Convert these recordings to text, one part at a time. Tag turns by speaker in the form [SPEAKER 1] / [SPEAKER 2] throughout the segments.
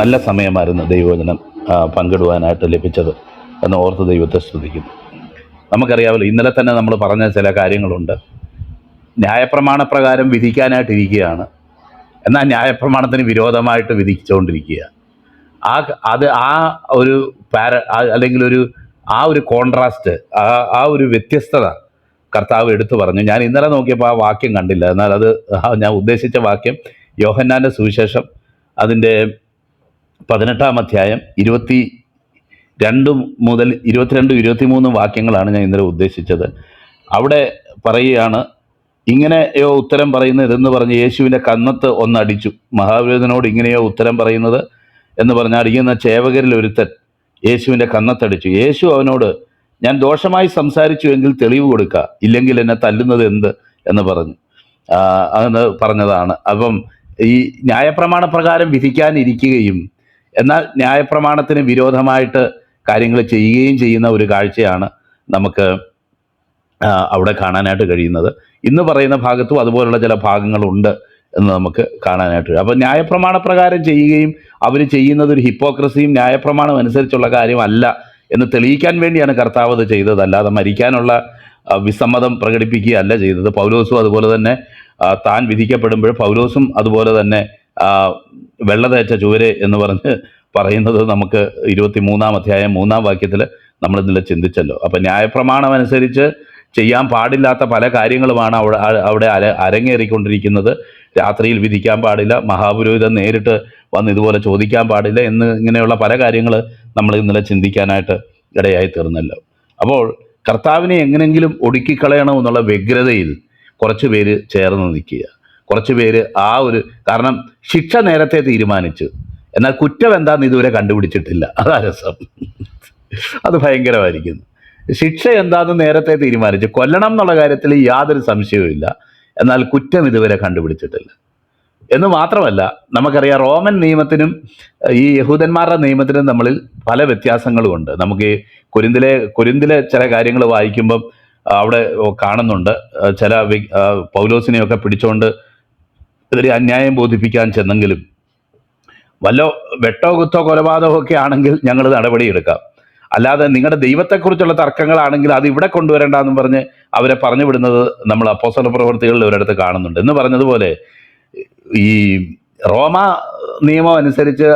[SPEAKER 1] നല്ല സമയമായിരുന്നു ദൈവവചനം പങ്കിടുവാനായിട്ട് ലഭിച്ചത് എന്ന് ഓർത്ത് ദൈവത്തെ സ്തുതിക്കുന്നു. നമുക്കറിയാമല്ലോ, ഇന്നലെ തന്നെ നമ്മൾ പറഞ്ഞ ചില കാര്യങ്ങളുണ്ട്. ന്യായപ്രമാണപ്രകാരം വിധിക്കാനായിട്ടിരിക്കുകയാണ്, എന്നാൽ ന്യായപ്രമാണത്തിന് വിരോധമായിട്ട് വിധിച്ചുകൊണ്ടിരിക്കുക. ആ ഒരു അല്ലെങ്കിൽ ആ ഒരു കോൺട്രാസ്റ്റ്, ആ ഒരു വ്യത്യസ്തത കർത്താവ് എടുത്തു പറഞ്ഞു. ഞാൻ ഇന്നലെ നോക്കിയപ്പോൾ ആ വാക്യം കണ്ടില്ല, എന്നാൽ അത് ഞാൻ ഉദ്ദേശിച്ച വാക്യം യോഹന്നാൻ്റെ സുവിശേഷം അതിൻ്റെ 18-ാം അധ്യായം 22 മുതൽ 22-23 വാക്യങ്ങളാണ് ഞാൻ ഇന്നലെ ഉദ്ദേശിച്ചത്. അവിടെ പറയുകയാണ്, ഇങ്ങനെയോ ഉത്തരം പറയുന്നത് എന്ന് പറഞ്ഞ് യേശുവിൻ്റെ കന്നത്ത് ഒന്നടിച്ചു. മഹാപുരോഹിതനോട് ഇങ്ങനെയോ ഉത്തരം പറയുന്നത് എന്ന് പറഞ്ഞ് അടിയുന്ന ചേവകരിൽ ഒരുത്തൻ യേശുവിൻ്റെ കന്നത്തടിച്ചു. യേശു അവനോട്, ഞാൻ ദോഷമായി സംസാരിച്ചു എങ്കിൽ തെളിവ് കൊടുക്കുക, ഇല്ലെങ്കിൽ എന്നെ തല്ലുന്നത് എന്ത് എന്ന് പറഞ്ഞു. അതെന്ന് പറഞ്ഞതാണ്. അപ്പം ഈ ന്യായപ്രമാണ പ്രകാരം വിധിക്കാനിരിക്കുകയും എന്നാൽ ന്യായപ്രമാണത്തിന് വിരോധമായിട്ട് കാര്യങ്ങൾ ചെയ്യുകയും ചെയ്യുന്ന ഒരു കാഴ്ചയാണ് നമുക്ക് അവിടെ കാണാനായിട്ട് കഴിയുന്നത്. ഇന്ന് പറയുന്ന ഭാഗത്തും അതുപോലുള്ള ചില ഭാഗങ്ങളുണ്ട് എന്ന് നമുക്ക് കാണാനായിട്ട് കഴിയും. അപ്പോൾ ന്യായപ്രമാണ പ്രകാരം ചെയ്യുകയും അവർ ചെയ്യുന്നത് ഒരു ഹിപ്പോക്രസിയും ന്യായപ്രമാണം അനുസരിച്ചുള്ള കാര്യമല്ല എന്ന് തെളിയിക്കാൻ വേണ്ടിയാണ് കർത്താവ് അത് ചെയ്തത്. അല്ലാതെ മരിക്കാനുള്ള വിസമ്മതം പ്രകടിപ്പിക്കുകയല്ല ചെയ്തത്. പൗലോസും അതുപോലെ തന്നെ താൻ വിധിക്കപ്പെടുമ്പോൾ പൗലോസും അതുപോലെ തന്നെ വെള്ള തേച്ച ചുവരെ എന്ന് പറയുന്നത് നമുക്ക് 23-ാം അധ്യായം 3-ാം വാക്യത്തിൽ നമ്മൾ ഇന്നലെ ചിന്തിച്ചല്ലോ. അപ്പം ന്യായപ്രമാണം അനുസരിച്ച് ചെയ്യാൻ പാടില്ലാത്ത പല കാര്യങ്ങളുമാണ് അവിടെ അരങ്ങേറിക്കൊണ്ടിരിക്കുന്നത്. രാത്രിയിൽ വിധിക്കാൻ പാടില്ല, മഹാപുരോഹിതൻ നേരിട്ട് വന്ന് ഇതുപോലെ ചോദിക്കാൻ പാടില്ല ഇങ്ങനെയുള്ള പല കാര്യങ്ങൾ നമ്മൾ ഇന്നലെ ചിന്തിക്കാനായിട്ട് ഇടയായി തീർന്നല്ലോ. അപ്പോൾ കർത്താവിനെ എങ്ങനെങ്കിലും ഒടുക്കിക്കളയണമെന്നുള്ള വ്യഗ്രതയിൽ കുറച്ച് പേര് ചേർന്ന് നിൽക്കുക. കുറച്ച് പേര് കാരണം ശിക്ഷ നേരത്തെ തീരുമാനിച്ചു, എന്നാൽ കുറ്റം എന്താണെന്ന് ഇതുവരെ കണ്ടുപിടിച്ചിട്ടില്ല. അതാ രസം. അത് ഭയങ്കരമായിരിക്കുന്നു. ശിക്ഷ എന്താണെന്ന് നേരത്തെ തീരുമാനിച്ചു, കൊല്ലണം എന്നുള്ള കാര്യത്തിൽ യാതൊരു സംശയവുമില്ല, എന്നാൽ കുറ്റം ഇതുവരെ കണ്ടുപിടിച്ചിട്ടില്ല. എന്ന് മാത്രമല്ല, നമുക്കറിയാം റോമൻ നിയമത്തിനും ഈ യഹൂദന്മാരുടെ നിയമത്തിനും തമ്മിൽ പല വ്യത്യാസങ്ങളുമുണ്ട്. നമുക്ക് കൊരിന്തിലെ ചില കാര്യങ്ങൾ വായിക്കുമ്പം അവിടെ കാണുന്നുണ്ട്, ചില പൗലോസിനെയൊക്കെ പിടിച്ചുകൊണ്ട് ഇതിൽ അന്യായം ബോധിപ്പിക്കാൻ ചെന്നെങ്കിലും വല്ല വെട്ടോ കുത്തോ കൊലപാതകമോ ഒക്കെ ആണെങ്കിൽ ഞങ്ങൾ നടപടിയെടുക്കാം, അല്ലാതെ നിങ്ങളുടെ ദൈവത്തെക്കുറിച്ചുള്ള തർക്കങ്ങളാണെങ്കിൽ അത് ഇവിടെ കൊണ്ടുവരണ്ടെന്നും പറഞ്ഞ് അവരെ പറഞ്ഞു വിടുന്നത് നമ്മൾ അപ്പോസ്തല പ്രവൃത്തികളിൽ ഒരിടത്ത് കാണുന്നുണ്ട്. എന്ന് പറഞ്ഞതുപോലെ ഈ റോമ നിയമം അനുസരിച്ച്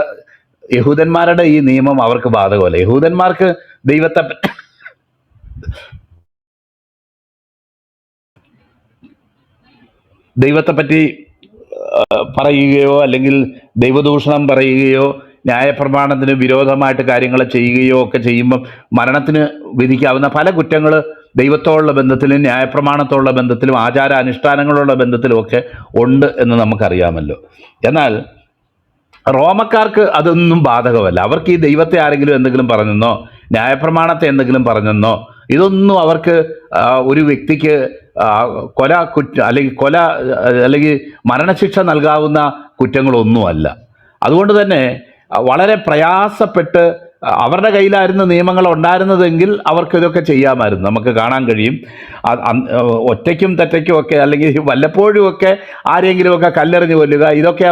[SPEAKER 1] യഹൂദന്മാരുടെ ഈ നിയമം അവർക്ക് ബാധകമല്ല. യഹൂദന്മാർക്ക് ദൈവത്തെപ്പറ്റി പറയുകയോ അല്ലെങ്കിൽ ദൈവദൂഷണം പറയുകയോ ന്യായപ്രമാണത്തിന് വിരോധമായിട്ട് കാര്യങ്ങൾ ചെയ്യുകയോ ഒക്കെ ചെയ്യുമ്പം മരണത്തിന് വിധിക്കാവുന്ന പല കുറ്റങ്ങൾ ദൈവത്തോടുള്ള ബന്ധത്തിലും ന്യായപ്രമാണത്തോടുള്ള ബന്ധത്തിലും ആചാര അനുഷ്ഠാനങ്ങളുള്ള ബന്ധത്തിലും ഒക്കെ ഉണ്ട് എന്ന് നമുക്കറിയാമല്ലോ. എന്നാൽ റോമക്കാർക്ക് അതൊന്നും ബാധകമല്ല. അവർക്ക് ഈ ദൈവത്തെ ആരെങ്കിലും എന്തെങ്കിലും പറഞ്ഞെന്നോ ന്യായപ്രമാണത്തെ എന്തെങ്കിലും പറഞ്ഞെന്നോ ഇതൊന്നും അവർക്ക് ഒരു വ്യക്തിക്ക് അല്ലെങ്കിൽ മരണശിക്ഷ നൽകാവുന്ന കുറ്റങ്ങളൊന്നുമല്ല. അതുകൊണ്ട് തന്നെ വളരെ പ്രയാസപ്പെട്ട് അവരുടെ കയ്യിലായിരുന്നു നിയമങ്ങൾ ഉണ്ടായിരുന്നതെങ്കിൽ അവർക്ക് ഇതൊക്കെ ചെയ്യാമായിരുന്നു. നമുക്ക് കാണാൻ കഴിയും, ഒറ്റയ്ക്കും തെറ്റയ്ക്കും ഒക്കെ അല്ലെങ്കിൽ വല്ലപ്പോഴും ഒക്കെ ആരെങ്കിലുമൊക്കെ കല്ലെറിഞ്ഞ് കൊല്ലുക, ഇതൊക്കെ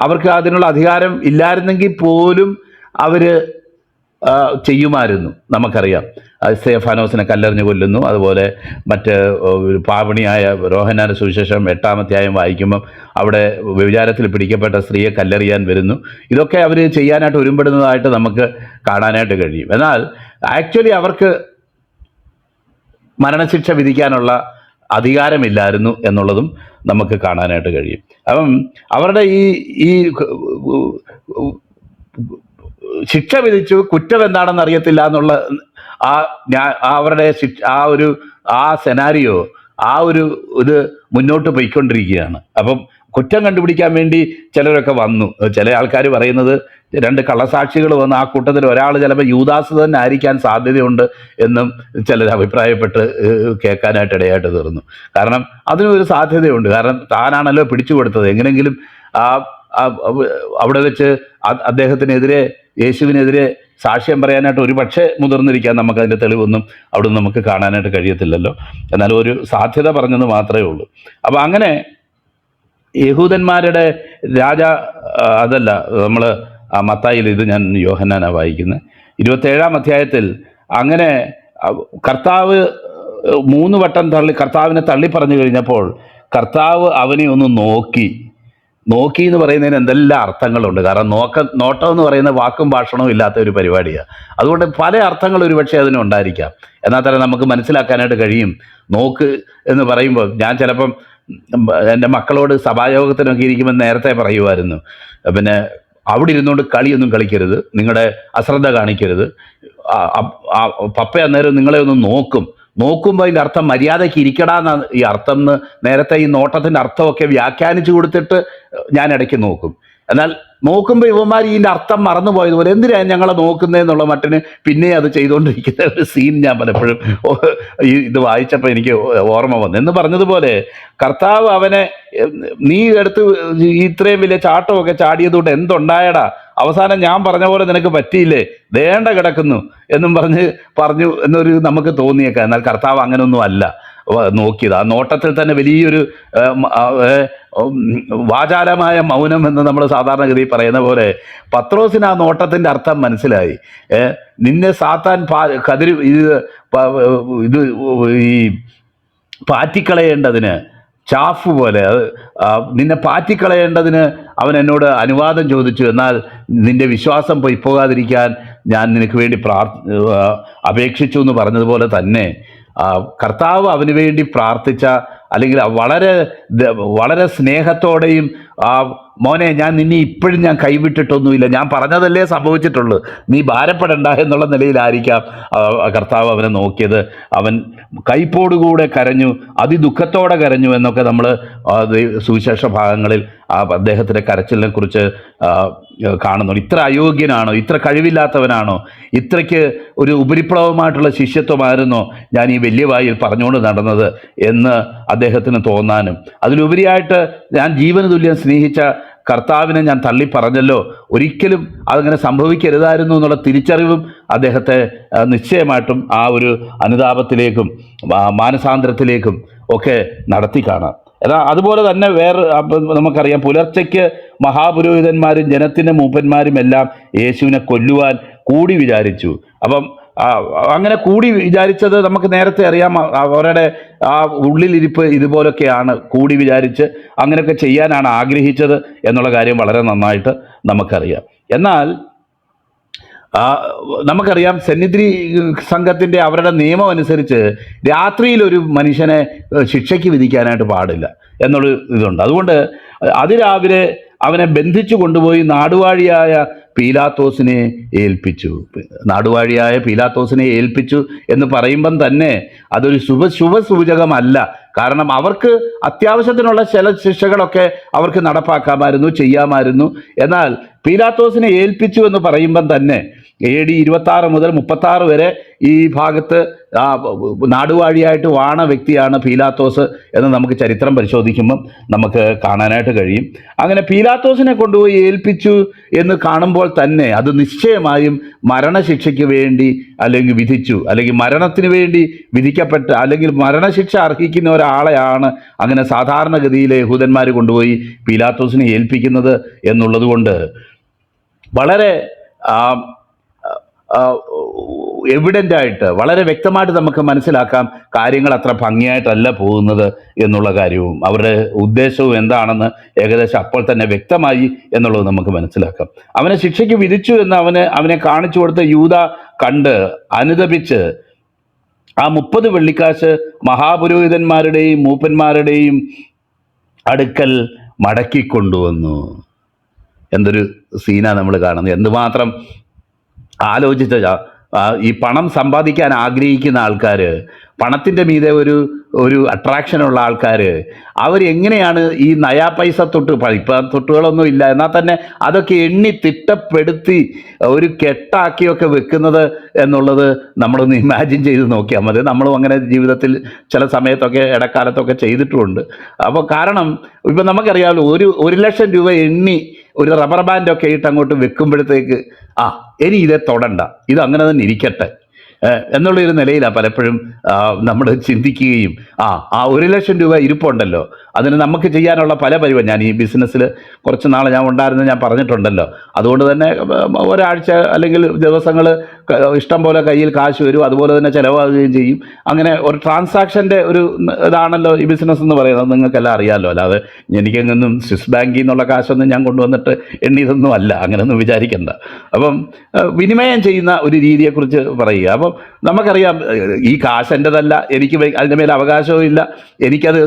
[SPEAKER 1] അവർക്ക് അതിനുള്ള അധികാരം ഇല്ലായിരുന്നെങ്കിൽ പോലും അവർ ചെയ്യുമായിരുന്നു. നമുക്കറിയാം, സ്തെഫാനോസിനെ കല്ലെറിഞ്ഞ് കൊല്ലുന്നു. അതുപോലെ മറ്റ് പാപിണിയായ യോഹന്നാന്റെ സുവിശേഷം 8-ാം അധ്യായം വായിക്കുമ്പം അവിടെ വ്യഭിചാരത്തിൽ പിടിക്കപ്പെട്ട സ്ത്രീയെ കല്ലെറിയാൻ വരുന്നു. ഇതൊക്കെ അവർ ചെയ്യാനായിട്ട് ഒരുമ്പെടുന്നതായിട്ട് നമുക്ക് കാണാനായിട്ട് കഴിയും. എന്നാൽ ആക്ച്വലി അവർക്ക് മരണശിക്ഷ വിധിക്കാനുള്ള അധികാരമില്ലായിരുന്നു എന്നുള്ളതും നമുക്ക് കാണാനായിട്ട് കഴിയും. അപ്പം അവരുടെ ഈ ശിക്ഷ വിധിച്ചു, കുറ്റം എന്താണെന്ന് അറിയത്തില്ല എന്നുള്ള അവരുടെ സെനാരിയോ ഇത് മുന്നോട്ട് പോയിക്കൊണ്ടിരിക്കുകയാണ്. അപ്പം കുറ്റം കണ്ടുപിടിക്കാൻ വേണ്ടി ചിലരൊക്കെ വന്നു. ചില ആൾക്കാർ പറയുന്നത് 2 കള്ളസാക്ഷികൾ വന്ന് ആ കൂട്ടത്തിൽ ഒരാൾ ചിലപ്പോൾ യൂദാസ് തന്നെ ആയിരിക്കാൻ സാധ്യതയുണ്ട് എന്നും ചിലർ അഭിപ്രായപ്പെട്ട് കേൾക്കാനായിട്ട് ഇടയായിട്ട് തീർന്നു. കാരണം അതിനൊരു സാധ്യതയുണ്ട്. കാരണം താനാണല്ലോ പിടിച്ചു കൊടുത്തത്. എങ്ങനെങ്കിലും അവിടെ വെച്ച് അദ്ദേഹത്തിനെതിരെ, യേശുവിനെതിരെ സാക്ഷ്യം പറയാനായിട്ട് ഒരു പക്ഷേ മുതിർന്നിരിക്കാൻ നമുക്കതിൻ്റെ തെളിവൊന്നും അവിടെ നമുക്ക് കാണാനായിട്ട് കഴിയത്തില്ലല്ലോ. എന്നാലും ഒരു സാധ്യത പറഞ്ഞത് മാത്രമേ ഉള്ളൂ. അപ്പോൾ അങ്ങനെ യഹൂദന്മാരുടെ അതല്ല നമ്മൾ മത്തായിയിൽ, ഇത് ഞാൻ യോഹന്നാനാണ് വായിക്കുന്നത്, 27-ാം അധ്യായത്തിൽ അങ്ങനെ കർത്താവ് 3 വട്ടം കർത്താവിനെ തള്ളി പറഞ്ഞു കഴിഞ്ഞപ്പോൾ കർത്താവ് അവനെ ഒന്ന് നോക്കി എന്ന് പറയുന്നതിന് എന്തെല്ലാം അർത്ഥങ്ങളുണ്ട്. കാരണം നോട്ടം എന്ന് പറയുന്ന വാക്കും ഭാഷണവും ഇല്ലാത്ത ഒരു പരിപാടിയാണ്. അതുകൊണ്ട് പല അർത്ഥങ്ങൾ ഒരുപക്ഷെ അതിനുണ്ടായിരിക്കാം. എന്നാൽ തന്നെ നമുക്ക് മനസ്സിലാക്കാനായിട്ട് കഴിയും. നോക്ക് എന്ന് പറയുമ്പോൾ ഞാൻ ചിലപ്പം എൻ്റെ മക്കളോട് സഭായോഗത്തിനൊക്കെ ഇരിക്കുമ്പോൾ നേരത്തെ പറയുമായിരുന്നു, പിന്നെ അവിടെ ഇരുന്നുകൊണ്ട് കളിയൊന്നും കളിക്കരുത്, നിങ്ങളുടെ അശ്രദ്ധ കാണിക്കരുത്. പപ്പ അന്നേരം നിങ്ങളെ ഒന്ന് നോക്കുമ്പോൾ അതിൻ്റെ അർത്ഥം മര്യാദയ്ക്ക് ഇരിക്കടാന്നാണ് ഈ അർത്ഥം എന്ന് നേരത്തെ ഈ നോട്ടത്തിൻ്റെ അർത്ഥമൊക്കെ വ്യാഖ്യാനിച്ചു കൊടുത്തിട്ട് ഞാൻ ഇടയ്ക്ക് നോക്കും. എന്നാൽ നോക്കുമ്പോൾ ഇവന്മാർ ഇതിൻ്റെ അർത്ഥം മറന്നുപോയതുപോലെ എന്തിനാണ് ഞങ്ങളെ നോക്കുന്നതെന്നുള്ള മട്ടിന് പിന്നെ അത് ചെയ്തുകൊണ്ടിരിക്കുന്ന ഒരു സീൻ ഞാൻ പലപ്പോഴും ഇത് വായിച്ചപ്പോൾ എനിക്ക് ഓർമ്മ വന്നു. എന്ന് പറഞ്ഞതുപോലെ കർത്താവ് അവനെ, നീ എടുത്ത് ഇത്രയും വലിയ ചാട്ടമൊക്കെ ചാടിയതുകൊണ്ട് എന്തുണ്ടായടാ, അവസാനം ഞാൻ പറഞ്ഞ പോലെ നിനക്ക് പറ്റിയില്ലേ, ദേണ്ട കിടക്കുന്നു എന്നും പറഞ്ഞു എന്നൊരു നമുക്ക് തോന്നിയേക്കാം. എന്നാൽ കർത്താവ് അങ്ങനെയൊന്നും അല്ല നോക്കിയത്. ആ നോട്ടത്തിൽ തന്നെ വലിയൊരു വാചാലമായ മൗനം എന്ന് നമ്മൾ സാധാരണഗതി പറയുന്ന പോലെ പത്രോസിന് ആ നോട്ടത്തിൻ്റെ അർത്ഥം മനസ്സിലായി. നിന്നെ സാത്താൻ ഇത് ഈ പാറ്റിക്കളയേണ്ടതിന്, ചാഫ് പോലെ നിന്നെ പാറ്റിക്കളയേണ്ടതിന് അവൻ എന്നോട് അനുവാദം ചോദിച്ചു. എന്നാൽ നിന്റെ വിശ്വാസം പോകാതിരിക്കാൻ ഞാൻ നിനക്ക് വേണ്ടി അപേക്ഷിച്ചു എന്ന് പറഞ്ഞതുപോലെ തന്നെ കർത്താവ് അവന് വേണ്ടി പ്രാർത്ഥിച്ച, അല്ലെങ്കിൽ വളരെ സ്നേഹത്തോടെയും മോനെ ഞാൻ നിന്നെ ഇപ്പോഴും ഞാൻ കൈവിട്ടിട്ടൊന്നുമില്ല, ഞാൻ പറഞ്ഞതല്ലേ സംഭവിച്ചിട്ടുള്ളൂ, നീ ഭാരപ്പെടണ്ട എന്നുള്ള നിലയിലായിരിക്കാം കർത്താവ് അവനെ നോക്കിയത്. അവൻ കൈപ്പോടുകൂടെ കരഞ്ഞു, അതിദുഃഖത്തോടെ കരഞ്ഞു എന്നൊക്കെ നമ്മൾ സുവിശേഷ ഭാഗങ്ങളിൽ അദ്ദേഹത്തിൻ്റെ കരച്ചിലിനെ കുറിച്ച് കാണുന്നു. ഇത്ര അയോഗ്യനാണോ, ഇത്ര കഴിവില്ലാത്തവനാണോ, ഇത്രയ്ക്ക് ഒരു ഉപരിപ്ലവമായിട്ടുള്ള ശിഷ്യത്വമായിരുന്നോ ഞാൻ ഈ വലിയ വായിൽ പറഞ്ഞുകൊണ്ട് നടന്നത് എന്ന് അദ്ദേഹത്തിന് തോന്നാനും, അതിലുപരിയായിട്ട് ഞാൻ ജീവന് തുല്യം സ്നേഹിച്ച കർത്താവിനെ ഞാൻ തള്ളി പറഞ്ഞല്ലോ, ഒരിക്കലും അതങ്ങനെ സംഭവിക്കരുതായിരുന്നു എന്നുള്ള തിരിച്ചറിവും അദ്ദേഹത്തെ നിശ്ചയമായിട്ടും ആ ഒരു അനുതാപത്തിലേക്കും മാനസാന്തരത്തിലേക്കും ഒക്കെ നടത്തി കാണാം. അതുപോലെ തന്നെ നമുക്കറിയാം, പുലർച്ചയ്ക്ക് മഹാപുരോഹിതന്മാരും ജനത്തിൻ്റെ മൂപ്പന്മാരും എല്ലാം യേശുവിനെ കൊല്ലുവാൻ കൂടി വിചാരിച്ചു. അപ്പം അങ്ങനെ കൂടി വിചാരിച്ചത് നമുക്ക് നേരത്തെ അറിയാം. അവരുടെ ആ ഉള്ളിലിരിപ്പ് ഇതുപോലൊക്കെയാണ്, കൂടി വിചാരിച്ച് അങ്ങനെയൊക്കെ ചെയ്യാനാണ് ആഗ്രഹിച്ചത് എന്നുള്ള കാര്യം വളരെ നന്നായിട്ട് നമുക്കറിയാം. എന്നാൽ നമുക്കറിയാം സന്നിധി സംഘത്തിൻ്റെ അവരുടെ നിയമം അനുസരിച്ച് രാത്രിയിൽ ഒരു മനുഷ്യനെ ശിക്ഷയ്ക്ക് വിധിക്കാനായിട്ട് പാടില്ല എന്നൊരു ഇതുണ്ട്. അതുകൊണ്ട് അതിരാവിലെ അവനെ ബന്ധിച്ചു കൊണ്ടുപോയി നാടുവാഴിയായ പീലാത്തോസിനെ ഏൽപ്പിച്ചു എന്ന് പറയുമ്പം തന്നെ അതൊരു ശുഭസൂചകമല്ല. കാരണം അവർക്ക് അത്യാവശ്യത്തിനുള്ള ചില ശിക്ഷകളൊക്കെ അവർക്ക് നടപ്പാക്കാമായിരുന്നു, ചെയ്യാമായിരുന്നു. എന്നാൽ പീലാത്തോസിനെ ഏൽപ്പിച്ചു എന്ന് പറയുമ്പം തന്നെ AD 26 മുതൽ 36 വരെ ഈ ഭാഗത്ത് നാടുവാഴിയായിട്ട് വാണ വ്യക്തിയാണ് പീലാത്തോസ് എന്ന് നമുക്ക് ചരിത്രം പരിശോധിക്കുമ്പം നമുക്ക് കാണാനായിട്ട് കഴിയും. അങ്ങനെ പീലാത്തോസിനെ കൊണ്ടുപോയി ഏൽപ്പിച്ചു എന്ന് കാണുമ്പോൾ തന്നെ അത് നിശ്ചയമായും മരണശിക്ഷയ്ക്ക് വേണ്ടി അല്ലെങ്കിൽ വിധിച്ചു, അല്ലെങ്കിൽ മരണത്തിന് വേണ്ടി വിധിക്കപ്പെട്ട, അല്ലെങ്കിൽ മരണശിക്ഷ അർഹിക്കുന്ന ഒരാളെയാണ് അങ്ങനെ സാധാരണഗതിയിലെ യഹൂദന്മാർ കൊണ്ടുപോയി പീലാത്തോസിനെ ഏൽപ്പിക്കുന്നത് എന്നുള്ളത് കൊണ്ട് വളരെ എവിഡൻ്റായിട്ട്, വളരെ വ്യക്തമായിട്ട് നമുക്ക് മനസ്സിലാക്കാം കാര്യങ്ങൾ അത്ര ഭംഗിയായിട്ടല്ല പോകുന്നത് എന്നുള്ള കാര്യവും അവരുടെ ഉദ്ദേശവും എന്താണെന്ന് ഏകദേശം അപ്പോൾ തന്നെ വ്യക്തമായി എന്നുള്ളത് നമുക്ക് മനസ്സിലാക്കാം. അവനെ ശിക്ഷയ്ക്ക് വിധിച്ചു എന്ന് അവനെ കാണിച്ചു കൊടുത്ത യൂദ കണ്ട് അനുതപിച്ച് ആ 30 വെള്ളിക്കാശ് മഹാപുരോഹിതന്മാരുടെയും മൂപ്പന്മാരുടെയും അടുക്കൽ മടക്കിക്കൊണ്ടുവന്നു. എന്തൊരു സീനാണ് നമ്മൾ കാണുന്നത്. എന്തുമാത്രം ആലോചിച്ച ഈ പണം സമ്പാദിക്കാൻ ആഗ്രഹിക്കുന്ന ആൾക്കാർ, പണത്തിൻ്റെ മീതെ ഒരു അട്രാക്ഷനുള്ള ആൾക്കാർ, അവരെങ്ങനെയാണ് ഈ നയാ പൈസ ഇപ്പം തൊട്ടുകളൊന്നും ഇല്ല, എന്നാൽ തന്നെ അതൊക്കെ എണ്ണി തിട്ടപ്പെടുത്തി ഒരു കെട്ടാക്കിയൊക്കെ വെക്കുന്നത് എന്നുള്ളത് നമ്മളൊന്ന് ഇമാജിൻ ചെയ്ത് നോക്കിയാൽ മതി. നമ്മളും അങ്ങനെ ജീവിതത്തിൽ ചില സമയത്തൊക്കെ ഇടക്കാലത്തൊക്കെ ചെയ്തിട്ടുമുണ്ട്. അപ്പോൾ കാരണം ഇപ്പം നമുക്കറിയാമല്ലോ, 1,00,000 രൂപ എണ്ണി ഒരു റബ്ബർ ബാൻഡൊക്കെ ഇട്ട് അങ്ങോട്ട് വെക്കുമ്പോഴത്തേക്ക് ഇനി ഇതേ തൊടണ്ട, ഇത് അങ്ങനെ തന്നെ ഇരിക്കട്ടെ, എന്നുള്ളൊരു നിലയിലാണ് പലപ്പോഴും നമ്മൾ ചിന്തിക്കുകയും ആ 1,00,000 രൂപ ഇരിപ്പുണ്ടല്ലോ, അതിന് നമുക്ക് ചെയ്യാനുള്ള പല പരിപാടി, ഞാൻ ഈ ബിസിനസ്സിൽ കുറച്ച് നാൾ ഞാൻ ഉണ്ടായിരുന്നു, ഞാൻ പറഞ്ഞിട്ടുണ്ടല്ലോ. അതുകൊണ്ട് തന്നെ ഒരാഴ്ച അല്ലെങ്കിൽ ദിവസങ്ങൾ ഇഷ്ടം പോലെ കയ്യിൽ കാശ് വരും, അതുപോലെ തന്നെ ചിലവാകുകയും ചെയ്യും. അങ്ങനെ ഒരു ട്രാൻസാക്ഷൻ്റെ ഒരു ഇതാണല്ലോ ഈ ബിസിനസ് എന്ന് പറയുന്നത്, നിങ്ങൾക്കെല്ലാം അറിയാമല്ലോ. അല്ലാതെ എനിക്കെങ്ങൊന്നും സ്വിസ് ബാങ്കിൽ നിന്നുള്ള കാശൊന്നും ഞാൻ കൊണ്ടുവന്നിട്ട് എണ്ണിയതൊന്നും അല്ല, അങ്ങനെയൊന്നും വിചാരിക്കണ്ട. അപ്പം വിനിമയം ചെയ്യുന്ന ഒരു രീതിയെക്കുറിച്ച് പറയുക. അപ്പം നമുക്കറിയാം, ഈ കാശ് എൻ്റെതല്ല, എനിക്ക് അതിൻ്റെ മേലെ അവകാശവും ഇല്ല, എനിക്കത്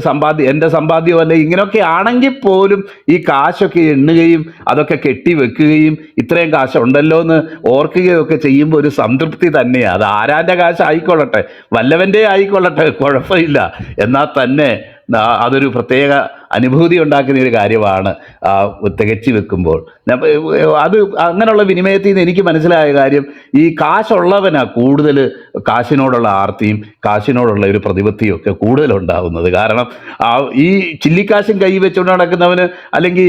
[SPEAKER 1] എൻ്റെ സമ്പാദ്യമല്ല. ഇങ്ങനെയൊക്കെ ആണെങ്കിൽ പോലും ഈ കാശൊക്കെ എണ്ണുകയും അതൊക്കെ കെട്ടിവെക്കുകയും ഇത്രയും കാശുണ്ടല്ലോ എന്ന് ഓർക്കുകയും ഒക്കെ ചെയ്യുമ്പോൾ ഒരു സംതൃപ്തി തന്നെയാണ്. അത് ആരാൻ്റെ കാശ് ആയിക്കൊള്ളട്ടെ, വല്ലവൻ്റെ ആയിക്കൊള്ളട്ടെ, കുഴപ്പമില്ല. എന്നാൽ തന്നെ അതൊരു പ്രത്യേക അനുഭൂതി ഉണ്ടാക്കുന്ന ഒരു കാര്യമാണ് തികച്ചു വെക്കുമ്പോൾ. അത് അങ്ങനെയുള്ള വിനിമയത്തിൽ നിന്ന് എനിക്ക് മനസ്സിലായ കാര്യം, ഈ കാശുള്ളവനാണ് കൂടുതൽ കാശിനോടുള്ള ആർത്തിയും കാശിനോടുള്ള ഒരു പ്രതിപത്തിയും ഒക്കെ കൂടുതലുണ്ടാവുന്നത്. കാരണം ഈ ചില്ലിക്കാശും കൈ വെച്ചുകൊണ്ട് നടക്കുന്നവന്, അല്ലെങ്കിൽ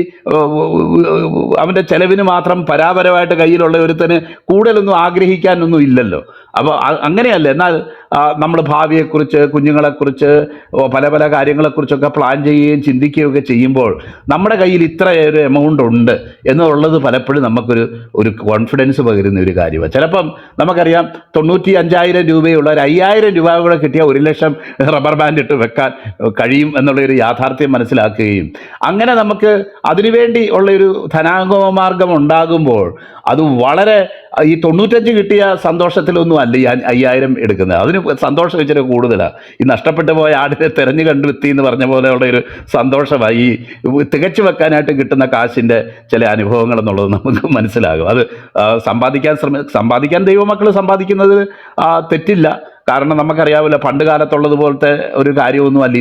[SPEAKER 1] അവൻ്റെ ചെലവിന് മാത്രം പരാപരമായിട്ട് കയ്യിലുള്ള ഒരുത്തന് കൂടുതലൊന്നും ആഗ്രഹിക്കാനൊന്നും ഇല്ലല്ലോ. അപ്പോൾ അങ്ങനെയല്ല. എന്നാൽ നമ്മൾ ഭാവിയെക്കുറിച്ച്, കുഞ്ഞുങ്ങളെക്കുറിച്ച്, പല പല കാര്യങ്ങളെക്കുറിച്ചൊക്കെ പ്ലാൻ ചെയ്യുകയും ചിന്തിക്കുകയൊക്കെ ചെയ്യുമ്പോൾ നമ്മുടെ കയ്യിൽ ഇത്ര ഒരു എമൗണ്ട് ഉണ്ട് എന്നുള്ളത് പലപ്പോഴും നമുക്കൊരു കോൺഫിഡൻസ് പകരുന്ന ഒരു കാര്യമാണ്. ചിലപ്പം നമുക്കറിയാം 95,000 രൂപയുള്ള ഒരു 5,000 രൂപ കൂടെ കിട്ടിയ 1,00,000 റബ്ബർ ബാൻഡ് ഇട്ട് വെക്കാൻ കഴിയും എന്നുള്ളൊരു യാഥാർത്ഥ്യം മനസ്സിലാക്കുകയും അങ്ങനെ നമുക്ക് അതിനുവേണ്ടി ഉള്ളൊരു ധനാഗമ മാർഗം ഉണ്ടാകുമ്പോൾ അത് വളരെ, ഈ 95 കിട്ടിയ സന്തോഷത്തിലൊന്നും അല്ല ഈ 5,000 എടുക്കുന്നത്. അതിന് സന്തോഷം ഇച്ചിരി കൂടുതലാണ്. ഈ നഷ്ടപ്പെട്ടു പോയ ആടിനെ തിരഞ്ഞു കണ്ടെത്തി എന്ന് പറഞ്ഞ പോലെയുള്ള ഒരു സന്തോഷമായി ഈ തികച്ചു വെക്കാനായിട്ട് കിട്ടുന്ന കാശിൻ്റെ ചില അനുഭവങ്ങൾ എന്നുള്ളത് നമുക്ക് മനസ്സിലാകും. അത് സമ്പാദിക്കാൻ ദൈവമക്കൾ സമ്പാദിക്കുന്നത് തെറ്റില്ല. കാരണം നമുക്കറിയാമല്ലോ, പണ്ട് കാലത്തുള്ളതുപോലത്തെ ഒരു കാര്യമൊന്നും അല്ല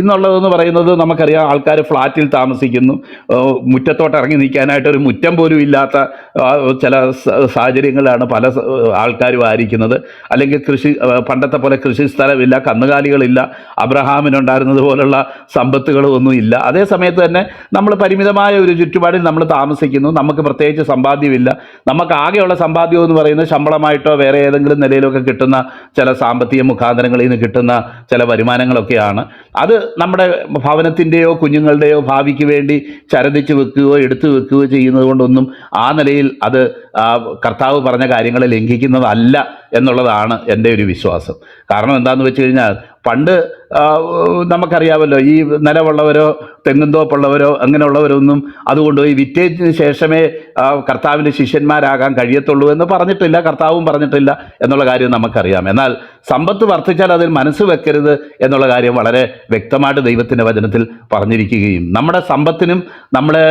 [SPEAKER 1] ഇന്നുള്ളതെന്ന് പറയുന്നത്. നമുക്കറിയാം, ആൾക്കാർ ഫ്ലാറ്റിൽ താമസിക്കുന്നു, മുറ്റത്തോട്ട് ഇറങ്ങി നിൽക്കാനായിട്ട് ഒരു മുറ്റം പോലും ഇല്ലാത്ത ചില സാഹചര്യങ്ങളാണ് പല ആൾക്കാരും ആയിരിക്കുന്നത്. അല്ലെങ്കിൽ പണ്ടത്തെ പോലെ കൃഷി സ്ഥലമില്ല, കന്നുകാലികളില്ല, അബ്രഹാമിനുണ്ടായിരുന്നത് പോലുള്ള സമ്പത്തുകളും ഒന്നും ഇല്ല. അതേ സമയത്ത് തന്നെ നമ്മൾ പരിമിതമായ ഒരു ചുറ്റുപാടിൽ നമ്മൾ താമസിക്കുന്നു. നമുക്ക് പ്രത്യേകിച്ച് സമ്പാദ്യമില്ല. നമുക്ക് ആകെയുള്ള സമ്പാദ്യം എന്ന് പറയുന്നത് ശമ്പളമായിട്ടോ വേറെ ഏതെങ്കിലും നിലയിലൊക്കെ കിട്ടുന്ന ചില സാമ്പത്തിക മുഖാന്തരങ്ങളിൽ നിന്ന് കിട്ടുന്ന ചില വരുമാനങ്ങളൊക്കെയാണ്. അത് നമ്മുടെ ഭവനത്തിൻ്റെയോ കുഞ്ഞുങ്ങളുടെയോ ഭാവിക്ക് വേണ്ടി ചരതിച്ച് വെക്കുകയോ എടുത്തു വെക്കുകയോ ചെയ്യുന്നത് കൊണ്ടൊന്നും ആ നിലയിൽ അത് കർത്താവ് പറഞ്ഞ കാര്യങ്ങളെ ലംഘിക്കുന്നതല്ല എന്നുള്ളതാണ് എൻ്റെ ഒരു വിശ്വാസം. കാരണം എന്താണെന്ന് വെച്ച് കഴിഞ്ഞാൽ, പണ്ട് നമുക്കറിയാമല്ലോ, ഈ നിലവുള്ളവരോ തെങ്ങുന്തോപ്പുള്ളവരോ അങ്ങനെയുള്ളവരൊന്നും അതുകൊണ്ട് ഈ വിറ്റേജിന് ശേഷമേ കർത്താവിൻ്റെ ശിഷ്യന്മാരാകാൻ കഴിയത്തുള്ളൂ എന്ന് പറഞ്ഞിട്ടില്ല, കർത്താവും പറഞ്ഞിട്ടില്ല എന്നുള്ള കാര്യം നമുക്കറിയാം. എന്നാൽ സമ്പത്ത് വർദ്ധിച്ചാൽ അതിൽ മനസ്സ് വെക്കരുത് എന്നുള്ള കാര്യം വളരെ വ്യക്തമായിട്ട് ദൈവത്തിൻ്റെ വചനത്തിൽ പറഞ്ഞിരിക്കുകയും, നമ്മുടെ സമ്പത്തിനും നമ്മുടെ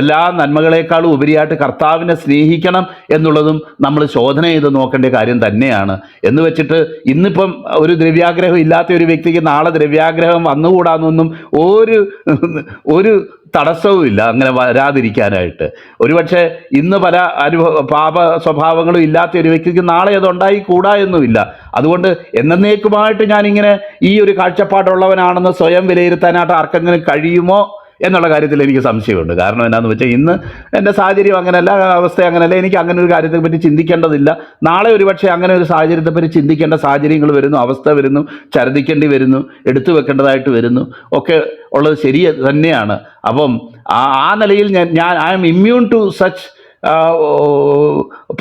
[SPEAKER 1] എല്ലാ നന്മകളെക്കാളും ഉപരിയായിട്ട് കർത്താവിനെ സ്നേഹിക്കണം എന്നുള്ളതും നമ്മൾ ശോധന ചെയ്ത് നോക്കേണ്ട കാര്യം തന്നെയാണ്. എന്ന് വെച്ചിട്ട് ഇന്നിപ്പം ഒരു ദ്രവ്യാഗ്രഹം ഇല്ലാത്ത ഒരു വ്യക്തിക്ക് നാളെ ദ്രവ്യാഗ്രഹം വന്നുകൂടാന്നൊന്നും ഒരു തടസ്സവും ഇല്ല അങ്ങനെ വരാതിരിക്കാനായിട്ട്. ഒരുപക്ഷെ ഇന്ന് പല പാപ സ്വഭാവങ്ങളും ഇല്ലാത്ത ഒരു വ്യക്തിക്ക് നാളെ അത് ഉണ്ടായിക്കൂടാ എന്നുമില്ല. അതുകൊണ്ട് എന്നേക്കുമായിട്ട് ഞാനിങ്ങനെ ഈ ഒരു കാഴ്ചപ്പാടുള്ളവനാണെന്ന് സ്വയം വിലയിരുത്താനായിട്ട് ആർക്കെങ്കിലും കഴിയുമോ എന്നുള്ള കാര്യത്തിൽ എനിക്ക് സംശയമുണ്ട്. കാരണം എന്താണെന്ന് വെച്ചാൽ, ഇന്ന് എൻ്റെ സാഹചര്യം അങ്ങനെയല്ല, അവസ്ഥ അങ്ങനെയല്ല, എനിക്ക് അങ്ങനെ ഒരു കാര്യത്തെപ്പറ്റി ചിന്തിക്കേണ്ടതില്ല. നാളെ ഒരുപക്ഷെ അങ്ങനെ ഒരു സാഹചര്യത്തെപ്പറ്റി ചിന്തിക്കേണ്ട സാഹചര്യങ്ങൾ വരുന്നു, അവസ്ഥ വരുന്നു, ഛർദ്ദിക്കേണ്ടി വരുന്നു, എടുത്തു വെക്കേണ്ടതായിട്ട് വരുന്നു, ഒക്കെ ഉള്ളത് ശരി തന്നെയാണ്. അപ്പം ആ നിലയിൽ ഞാൻ I am immune to such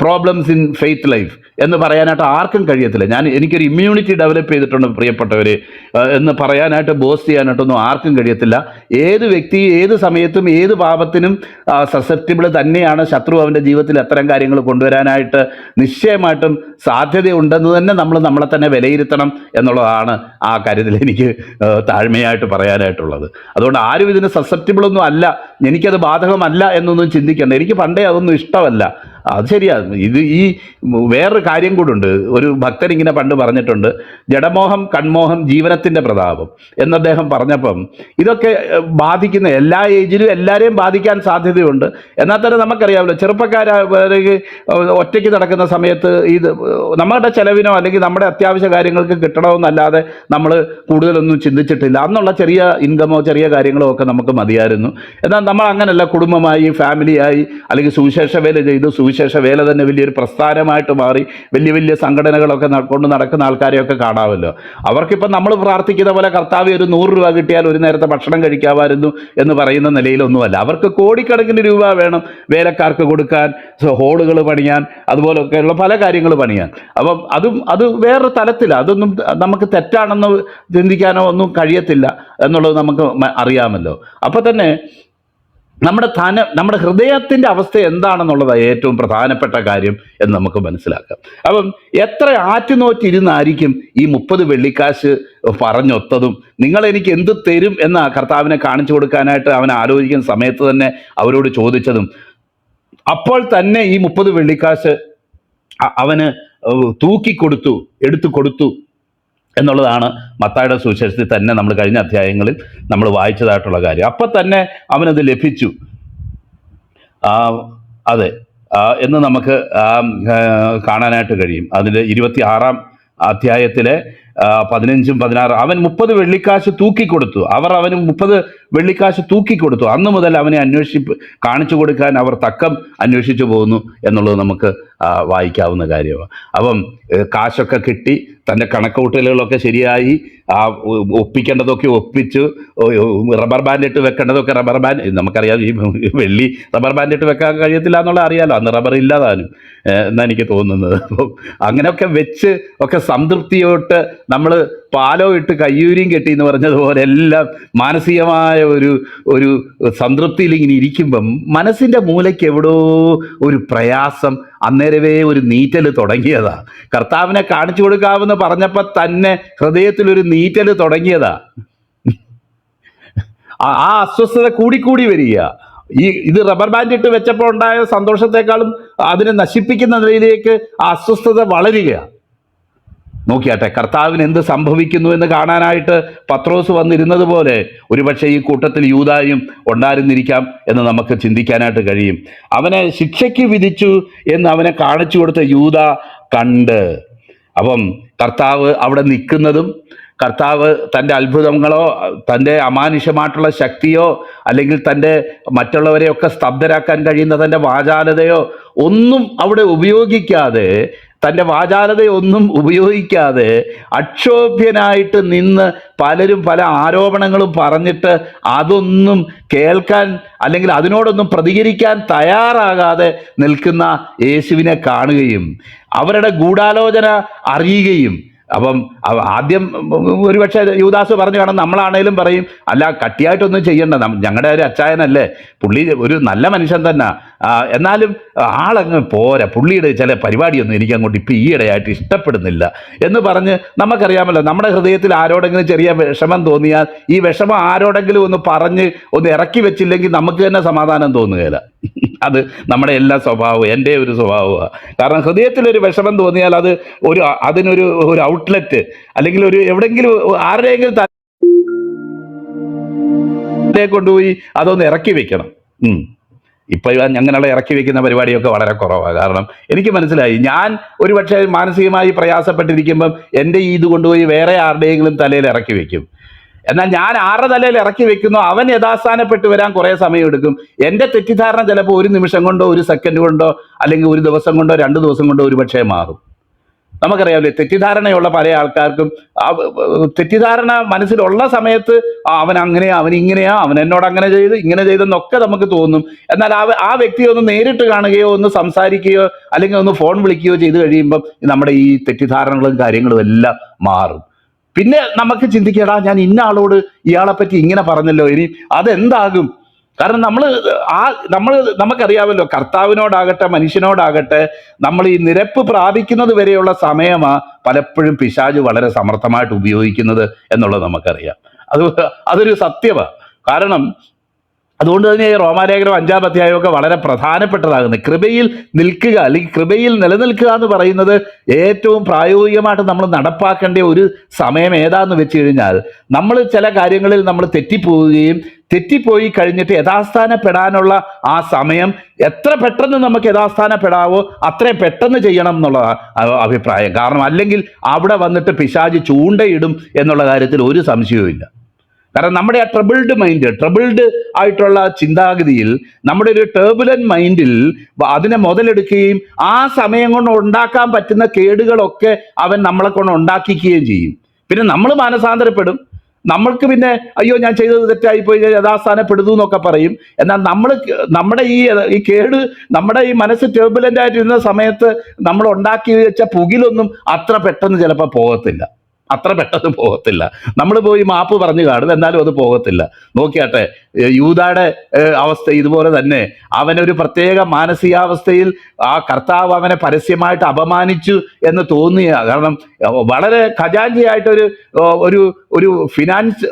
[SPEAKER 1] problems in faith life എന്ന് പറയാനായിട്ട് ആർക്കും കഴിയത്തില്ല. എനിക്കൊരു ഇമ്മ്യൂണിറ്റി ഡെവലപ്പ് ചെയ്തിട്ടുണ്ട് പ്രിയപ്പെട്ടവർ എന്ന് പറയാനായിട്ട്, ബോസ്റ്റ് ചെയ്യാനായിട്ടൊന്നും ആർക്കും കഴിയത്തില്ല. ഏത് വ്യക്തി ഏത് സമയത്തും ഏത് പാപത്തിനും സസെപ്റ്റിബിൾ തന്നെയാണ്. ശത്രു അവൻ്റെ ജീവിതത്തിൽ അത്തരം കാര്യങ്ങൾ കൊണ്ടുവരാനായിട്ട് നിശ്ചയമായിട്ടും സാധ്യതയുണ്ടെന്ന് തന്നെ നമ്മളെ തന്നെ വിലയിരുത്തണം എന്നുള്ളതാണ് ആ കാര്യത്തിൽ എനിക്ക് താഴ്മയായിട്ട് പറയാനായിട്ടുള്ളത്. അതുകൊണ്ട് ആരും ഇതിന് സസെപ്റ്റിബിളൊന്നും അല്ല, എനിക്കത് ബാധകമല്ല എന്നൊന്നും ചിന്തിക്കേണ്ട. എനിക്ക് പണ്ടേ അതൊന്നും ഇഷ്ടമല്ല. അത് ശരിയാണ്. ഈ വേറൊരു കാര്യം കൂടുണ്ട്. ഒരു ഭക്തൻ ഇങ്ങനെ പണ്ട് പറഞ്ഞിട്ടുണ്ട്, ജഡമോഹം കൺമോഹം ജീവനത്തിൻ്റെ പ്രതാപം എന്ന് അദ്ദേഹം പറഞ്ഞപ്പം, ഇതൊക്കെ ബാധിക്കുന്ന എല്ലാ ഏജിലും എല്ലാവരെയും ബാധിക്കാൻ സാധ്യതയുണ്ട്. എന്നാൽ തന്നെ നമുക്കറിയാമല്ലോ, ചെറുപ്പക്കാരെ ഒറ്റയ്ക്ക് നടക്കുന്ന സമയത്ത് ഇത് നമ്മുടെ ചെലവിനോ അല്ലെങ്കിൽ നമ്മുടെ അത്യാവശ്യ കാര്യങ്ങൾക്ക് കിട്ടണമെന്നല്ലാതെ നമ്മൾ കൂടുതലൊന്നും ചിന്തിച്ചിട്ടില്ല. അന്നുള്ള ചെറിയ ഇൻകമോ ചെറിയ കാര്യങ്ങളോ ഒക്കെ നമുക്ക് മതിയായിരുന്നു. എന്നാൽ നമ്മൾ അങ്ങനെയല്ല, കുടുംബമായി ഫാമിലിയായി അല്ലെങ്കിൽ സുവിശേഷ വേല ചെയ്ത് സുവിശേഷ സുവിശേഷ വേല തന്നെ വലിയൊരു പ്രസ്ഥാനമായിട്ട് മാറി വലിയ വലിയ സംഘടനകളൊക്കെ കൊണ്ട് നടക്കുന്ന ആൾക്കാരെയൊക്കെ കാണാമല്ലോ. അവർക്കിപ്പം നമ്മൾ പ്രാർത്ഥിക്കുന്ന പോലെ കർത്താവ് ഒരു 100 രൂപ കിട്ടിയാൽ ഒരു നേരത്തെ ഭക്ഷണം കഴിക്കാമായിരുന്നു എന്ന് പറയുന്ന നിലയിലൊന്നുമല്ല. അവർക്ക് കോടിക്കണക്കിന് രൂപ വേണം വേലക്കാർക്ക് കൊടുക്കാൻ, ഹോളുകൾ പണിയാൻ, അതുപോലൊക്കെയുള്ള പല കാര്യങ്ങൾ പണിയാൻ. അപ്പം അത് വേറൊരു തലത്തിലാണ്. അതൊന്നും നമുക്ക് തെറ്റാണെന്ന് ചിന്തിക്കാനോ ഒന്നും കഴിയത്തില്ല എന്നുള്ളത് നമുക്ക് അറിയാമല്ലോ. അപ്പം തന്നെ നമ്മുടെ ഹൃദയത്തിൻ്റെ അവസ്ഥ എന്താണെന്നുള്ളതാണ് ഏറ്റവും പ്രധാനപ്പെട്ട കാര്യം എന്ന് നമുക്ക് മനസ്സിലാക്കാം. അപ്പം എത്ര ആറ്റുനോറ്റിരുന്നായിരിക്കും ഈ 30 വെള്ളിക്കാശ് പറഞ്ഞൊത്തതും നിങ്ങൾ എനിക്ക് എന്ത് തരും എന്ന കർത്താവിനെ കാണിച്ചു കൊടുക്കാനായിട്ട് അവൻ ആലോചിക്കുന്ന സമയത്ത് തന്നെ അവരോട് ചോദിച്ചതും. അപ്പോൾ തന്നെ ഈ 30 വെള്ളിക്കാശ് അവന് എടുത്തു കൊടുത്തു എന്നുള്ളതാണ് മത്തായിയുടെ സുവിശേഷത്തിൽ തന്നെ നമ്മൾ കഴിഞ്ഞ അധ്യായങ്ങളിൽ നമ്മൾ വായിച്ചതായിട്ടുള്ള കാര്യം. അപ്പം തന്നെ അവനത് ലഭിച്ചു. അതെ, എന്ന് നമുക്ക് കാണാനായിട്ട് കഴിയും. അതിൽ 26-ാം അധ്യായത്തിലെ 15-ഉം 16 അവൻ 30 വെള്ളിക്കാശ് തൂക്കിക്കൊടുത്തു. അവന് 30 വെള്ളിക്കാശ് തൂക്കിക്കൊടുത്തു. അന്ന് മുതൽ അവനെ കാണിച്ചു കൊടുക്കാൻ അവർ തക്കം അന്വേഷിച്ചു പോകുന്നു എന്നുള്ളത് നമുക്ക് വായിക്കാവുന്ന കാര്യമാണ്. അപ്പം കാശൊക്കെ കിട്ടി, തൻ്റെ കണക്കൂട്ടലുകളൊക്കെ ശരിയായി, ഒപ്പിക്കേണ്ടതൊക്കെ ഒപ്പിച്ചു, റബ്ബർ ബാൻഡ് ഇട്ട് വെക്കേണ്ടതൊക്കെ റബ്ബർ ബാൻഡ്, നമുക്കറിയാം ഈ വെള്ളി റബ്ബർ ബാൻഡ് ഇട്ട് വെക്കാൻ കഴിയത്തില്ല എന്നുള്ളത് അറിയാമല്ലോ, അന്ന് റബ്ബർ ഇല്ലാതാനും എന്നാണ് എനിക്ക് തോന്നുന്നത്. അപ്പം അങ്ങനെയൊക്കെ വെച്ച് ഒക്കെ സംതൃപ്തിയോട്ട് നമ്മൾ പാലോ ഇട്ട് കയ്യൂരിയും കെട്ടി എന്ന് പറഞ്ഞതുപോലെ എല്ലാം മാനസികമായ ഒരു സംതൃപ്തിയിൽ ഇങ്ങനെ ഇരിക്കുമ്പം മനസ്സിൻ്റെ മൂലയ്ക്ക് എവിടോ ഒരു പ്രയാസം, അന്നേരവേ ഒരു നീറ്റൽ തുടങ്ങിയതാ. കർത്താവിനെ കാണിച്ചു കൊടുക്കാമെന്ന് പറഞ്ഞപ്പോൾ തന്നെ ഹൃദയത്തിലൊരു നീറ്റൽ തുടങ്ങിയതാ. ആ അസ്വസ്ഥത കൂടിക്കൂടി വരിക. ഇത് റബ്ബർ ബാൻഡ് ഇട്ട് വെച്ചപ്പോൾ ഉണ്ടായ സന്തോഷത്തെക്കാളും അതിനെ നശിപ്പിക്കുന്ന നിലയിലേക്ക് ആ അസ്വസ്ഥത വളരുക. നോക്കിയാട്ടെ, കർത്താവിന് എന്ത് സംഭവിക്കുന്നു എന്ന് കാണാനായിട്ട് പത്രോസ് വന്നിരുന്നത് പോലെ ഒരുപക്ഷെ ഈ കൂട്ടത്തിൽ യൂദായും ഉണ്ടായിരുന്നിരിക്കാം എന്ന് നമുക്ക് ചിന്തിക്കാനായിട്ട് കഴിയും. അവനെ ശിക്ഷയ്ക്ക് വിധിച്ചു എന്ന് അവനെ കാണിച്ചു കൊടുത്ത യൂദ കണ്ട്. അപ്പം കർത്താവ് അവിടെ നിൽക്കുന്നതും കർത്താവ് തൻ്റെ അത്ഭുതങ്ങളോ തൻ്റെ അമാനുഷമായിട്ടുള്ള ശക്തിയോ അല്ലെങ്കിൽ തൻ്റെ മറ്റുള്ളവരെയൊക്കെ സ്തബ്ധരാക്കാൻ കഴിയുന്ന തൻ്റെ വാചാലതയോ ഒന്നും അവിടെ ഉപയോഗിക്കാതെ, തൻ്റെ വാചാലതയൊന്നും ഉപയോഗിക്കാതെ അക്ഷോഭ്യനായിട്ട് നിന്ന് പലരും പല ആരോപണങ്ങളും പറഞ്ഞിട്ട് അതൊന്നും കേൾക്കാൻ അല്ലെങ്കിൽ അതിനോടൊന്നും പ്രതികരിക്കാൻ തയ്യാറാകാതെ നിൽക്കുന്ന യേശുവിനെ കാണുകയും അവരുടെ ഗൂഢാലോചന അറിയുകയും. അപ്പം ആദ്യം ഒരുപക്ഷെ യൂദാസ് പറഞ്ഞു കാണാം, നമ്മളാണേലും പറയും, അല്ല കട്ടിയായിട്ടൊന്നും ചെയ്യണ്ട, ഞങ്ങളുടെ ഒരു അച്ചായനല്ലേ, പുള്ളി ഒരു നല്ല മനുഷ്യൻ തന്നെ, എന്നാലും ആളങ്ങ് പോരാ, പുള്ളിയുടെ ചില പരിപാടിയൊന്നും എനിക്ക് അങ്ങോട്ട് ഇപ്പം ഈയിടെയായിട്ട് ഇഷ്ടപ്പെടുന്നില്ല എന്ന് പറഞ്ഞ് നമുക്കറിയാമല്ലോ, നമ്മുടെ ഹൃദയത്തിൽ ആരോടെങ്കിലും ചെറിയ വിഷമം തോന്നിയാൽ ഈ വിഷമം ആരോടെങ്കിലും ഒന്ന് പറഞ്ഞ് ഒന്ന് ഇറക്കി വെച്ചില്ലെങ്കിൽ നമുക്ക് തന്നെ സമാധാനം തോന്നുകയില്ല. അത് നമ്മുടെ എല്ലാ സ്വഭാവവും, എൻ്റെ ഒരു സ്വഭാവമാണ്. കാരണം ഹൃദയത്തിലൊരു വിഷമം തോന്നിയാൽ അതിനൊരു ഔട്ട്ലെറ്റ് അല്ലെങ്കിൽ എവിടെയെങ്കിലും ആരുടെയെങ്കിലും കൊണ്ടുപോയി അതൊന്ന് ഇറക്കി വെക്കണം. ഇപ്പം അങ്ങനെയുള്ള ഇറക്കി വെക്കുന്ന പരിപാടിയൊക്കെ വളരെ കുറവാണ്. കാരണം എനിക്ക് മനസ്സിലായി, ഞാൻ ഒരുപക്ഷെ മാനസികമായി പ്രയാസപ്പെട്ടിരിക്കുമ്പം എൻ്റെ ഇത് കൊണ്ടുപോയി വേറെ ആരുടെയെങ്കിലും തലയിൽ ഇറക്കി വെക്കും. എന്നാൽ ഞാൻ ആരുടെ തലയിൽ ഇറക്കി വെക്കുന്നു അവൻ യഥാസ്ഥാനപ്പെട്ട് വരാൻ കുറേ സമയം എടുക്കും. എൻ്റെ തെറ്റിദ്ധാരണ ചിലപ്പോൾ 1 നിമിഷം കൊണ്ടോ 1 സെക്കൻഡ് കൊണ്ടോ അല്ലെങ്കിൽ 1 ദിവസം കൊണ്ടോ 2 ദിവസം കൊണ്ടോ ഒരുപക്ഷെ മാറും. നമുക്കറിയാമല്ലേ, തെറ്റിദ്ധാരണയുള്ള പല ആൾക്കാർക്കും തെറ്റിദ്ധാരണ മനസ്സിലുള്ള സമയത്ത് അവൻ അങ്ങനെയാ, അവൻ ഇങ്ങനെയാ, അവൻ എന്നോട് അങ്ങനെ ചെയ്ത് ഇങ്ങനെ ചെയ്തെന്നൊക്കെ നമുക്ക് തോന്നും. എന്നാൽ ആ വ്യക്തിയെ ഒന്ന് നേരിട്ട് കാണുകയോ ഒന്ന് സംസാരിക്കുകയോ അല്ലെങ്കിൽ ഒന്ന് ഫോൺ വിളിക്കുകയോ ചെയ്ത് കഴിയുമ്പം നമ്മുടെ ഈ തെറ്റിദ്ധാരണകളും കാര്യങ്ങളും എല്ലാം മാറും. പിന്നെ നമുക്ക് ചിന്തിക്കടാ, ഞാൻ ഇന്ന ആളോട് ഇയാളെപ്പറ്റി ഇങ്ങനെ പറഞ്ഞല്ലോ, ഇനി അതെന്താകും? കാരണം നമുക്കറിയാമല്ലോ, കർത്താവിനോടാകട്ടെ മനുഷ്യനോടാകട്ടെ നമ്മൾ ഈ നിരപ്പ് പ്രാപിക്കുന്നത് വരെയുള്ള സമയമാണ് പലപ്പോഴും പിശാച് വളരെ സമർത്ഥമായിട്ട് ഉപയോഗിക്കുന്നത് എന്നുള്ളത് നമുക്കറിയാം. അതൊരു സത്യമാണ്. കാരണം അതുകൊണ്ട് തന്നെ ഈ റോമാലേഖനം 5-ാം അധ്യായമൊക്കെ വളരെ പ്രധാനപ്പെട്ടതാകുന്നത് കൃപയിൽ നിൽക്കുക അല്ലെങ്കിൽ കൃപയിൽ നിലനിൽക്കുക എന്ന് പറയുന്നത് ഏറ്റവും പ്രായോഗികമായിട്ട് നമ്മൾ നടപ്പാക്കേണ്ട ഒരു സമയം ഏതാന്ന് വെച്ച് കഴിഞ്ഞാൽ, നമ്മൾ ചില കാര്യങ്ങളിൽ നമ്മൾ തെറ്റിപ്പോയി കഴിഞ്ഞിട്ട് യഥാസ്ഥാനപ്പെടാനുള്ള ആ സമയം എത്ര പെട്ടെന്ന് നമുക്ക് യഥാസ്ഥാനപ്പെടാവോ അത്രയും പെട്ടെന്ന് ചെയ്യണം എന്നുള്ള അഭിപ്രായം. കാരണം അല്ലെങ്കിൽ അവിടെ വന്നിട്ട് പിശാച് ചൂണ്ടയിടും എന്നുള്ള കാര്യത്തിൽ ഒരു സംശയവുമില്ല. കാരണം നമ്മുടെ ആ ട്രബിൾഡ് ആയിട്ടുള്ള ചിന്താഗതിയിൽ, നമ്മുടെ ഒരു ടേബുലൻ മൈൻഡിൽ അതിനെ മുതലെടുക്കുകയും ആ സമയം കൊണ്ട് ഉണ്ടാക്കാൻ പറ്റുന്ന കേടുകളൊക്കെ അവൻ നമ്മളെ കൊണ്ട് ഉണ്ടാക്കിക്കുകയും ചെയ്യും. പിന്നെ നമ്മൾ മാനസാന്തരപ്പെടും. നമ്മൾക്ക് പിന്നെ അയ്യോ ഞാൻ ചെയ്തത് തെറ്റായി പോയി, യഥാസ്ഥാനപ്പെടുന്നു എന്നൊക്കെ പറയും. എന്നാൽ നമ്മുടെ ഈ കേട്, നമ്മുടെ ഈ മനസ്സ് ടേബുലൻ്റ് ആയിട്ടിരുന്ന സമയത്ത് നമ്മൾ ഉണ്ടാക്കി വെച്ച പുകിലൊന്നും അത്ര പെട്ടെന്ന് ചിലപ്പോൾ പോകത്തില്ല. നമ്മൾ പോയി മാപ്പ് പറഞ്ഞു കാണും, എന്നാലും അത് പോകത്തില്ല. നോക്കിയാട്ടെ, യൂദായുടെ അവസ്ഥ ഇതുപോലെ തന്നെ. അവനൊരു പ്രത്യേക മാനസികാവസ്ഥയിൽ ആ കർത്താവ് അവനെ പരസ്യമായിട്ട് അപമാനിച്ചു എന്ന് തോന്നിയ കാരണം വളരെ ഖജാൻജിയായിട്ടൊരു ഒരു ഒരു ഫിനാൻസ്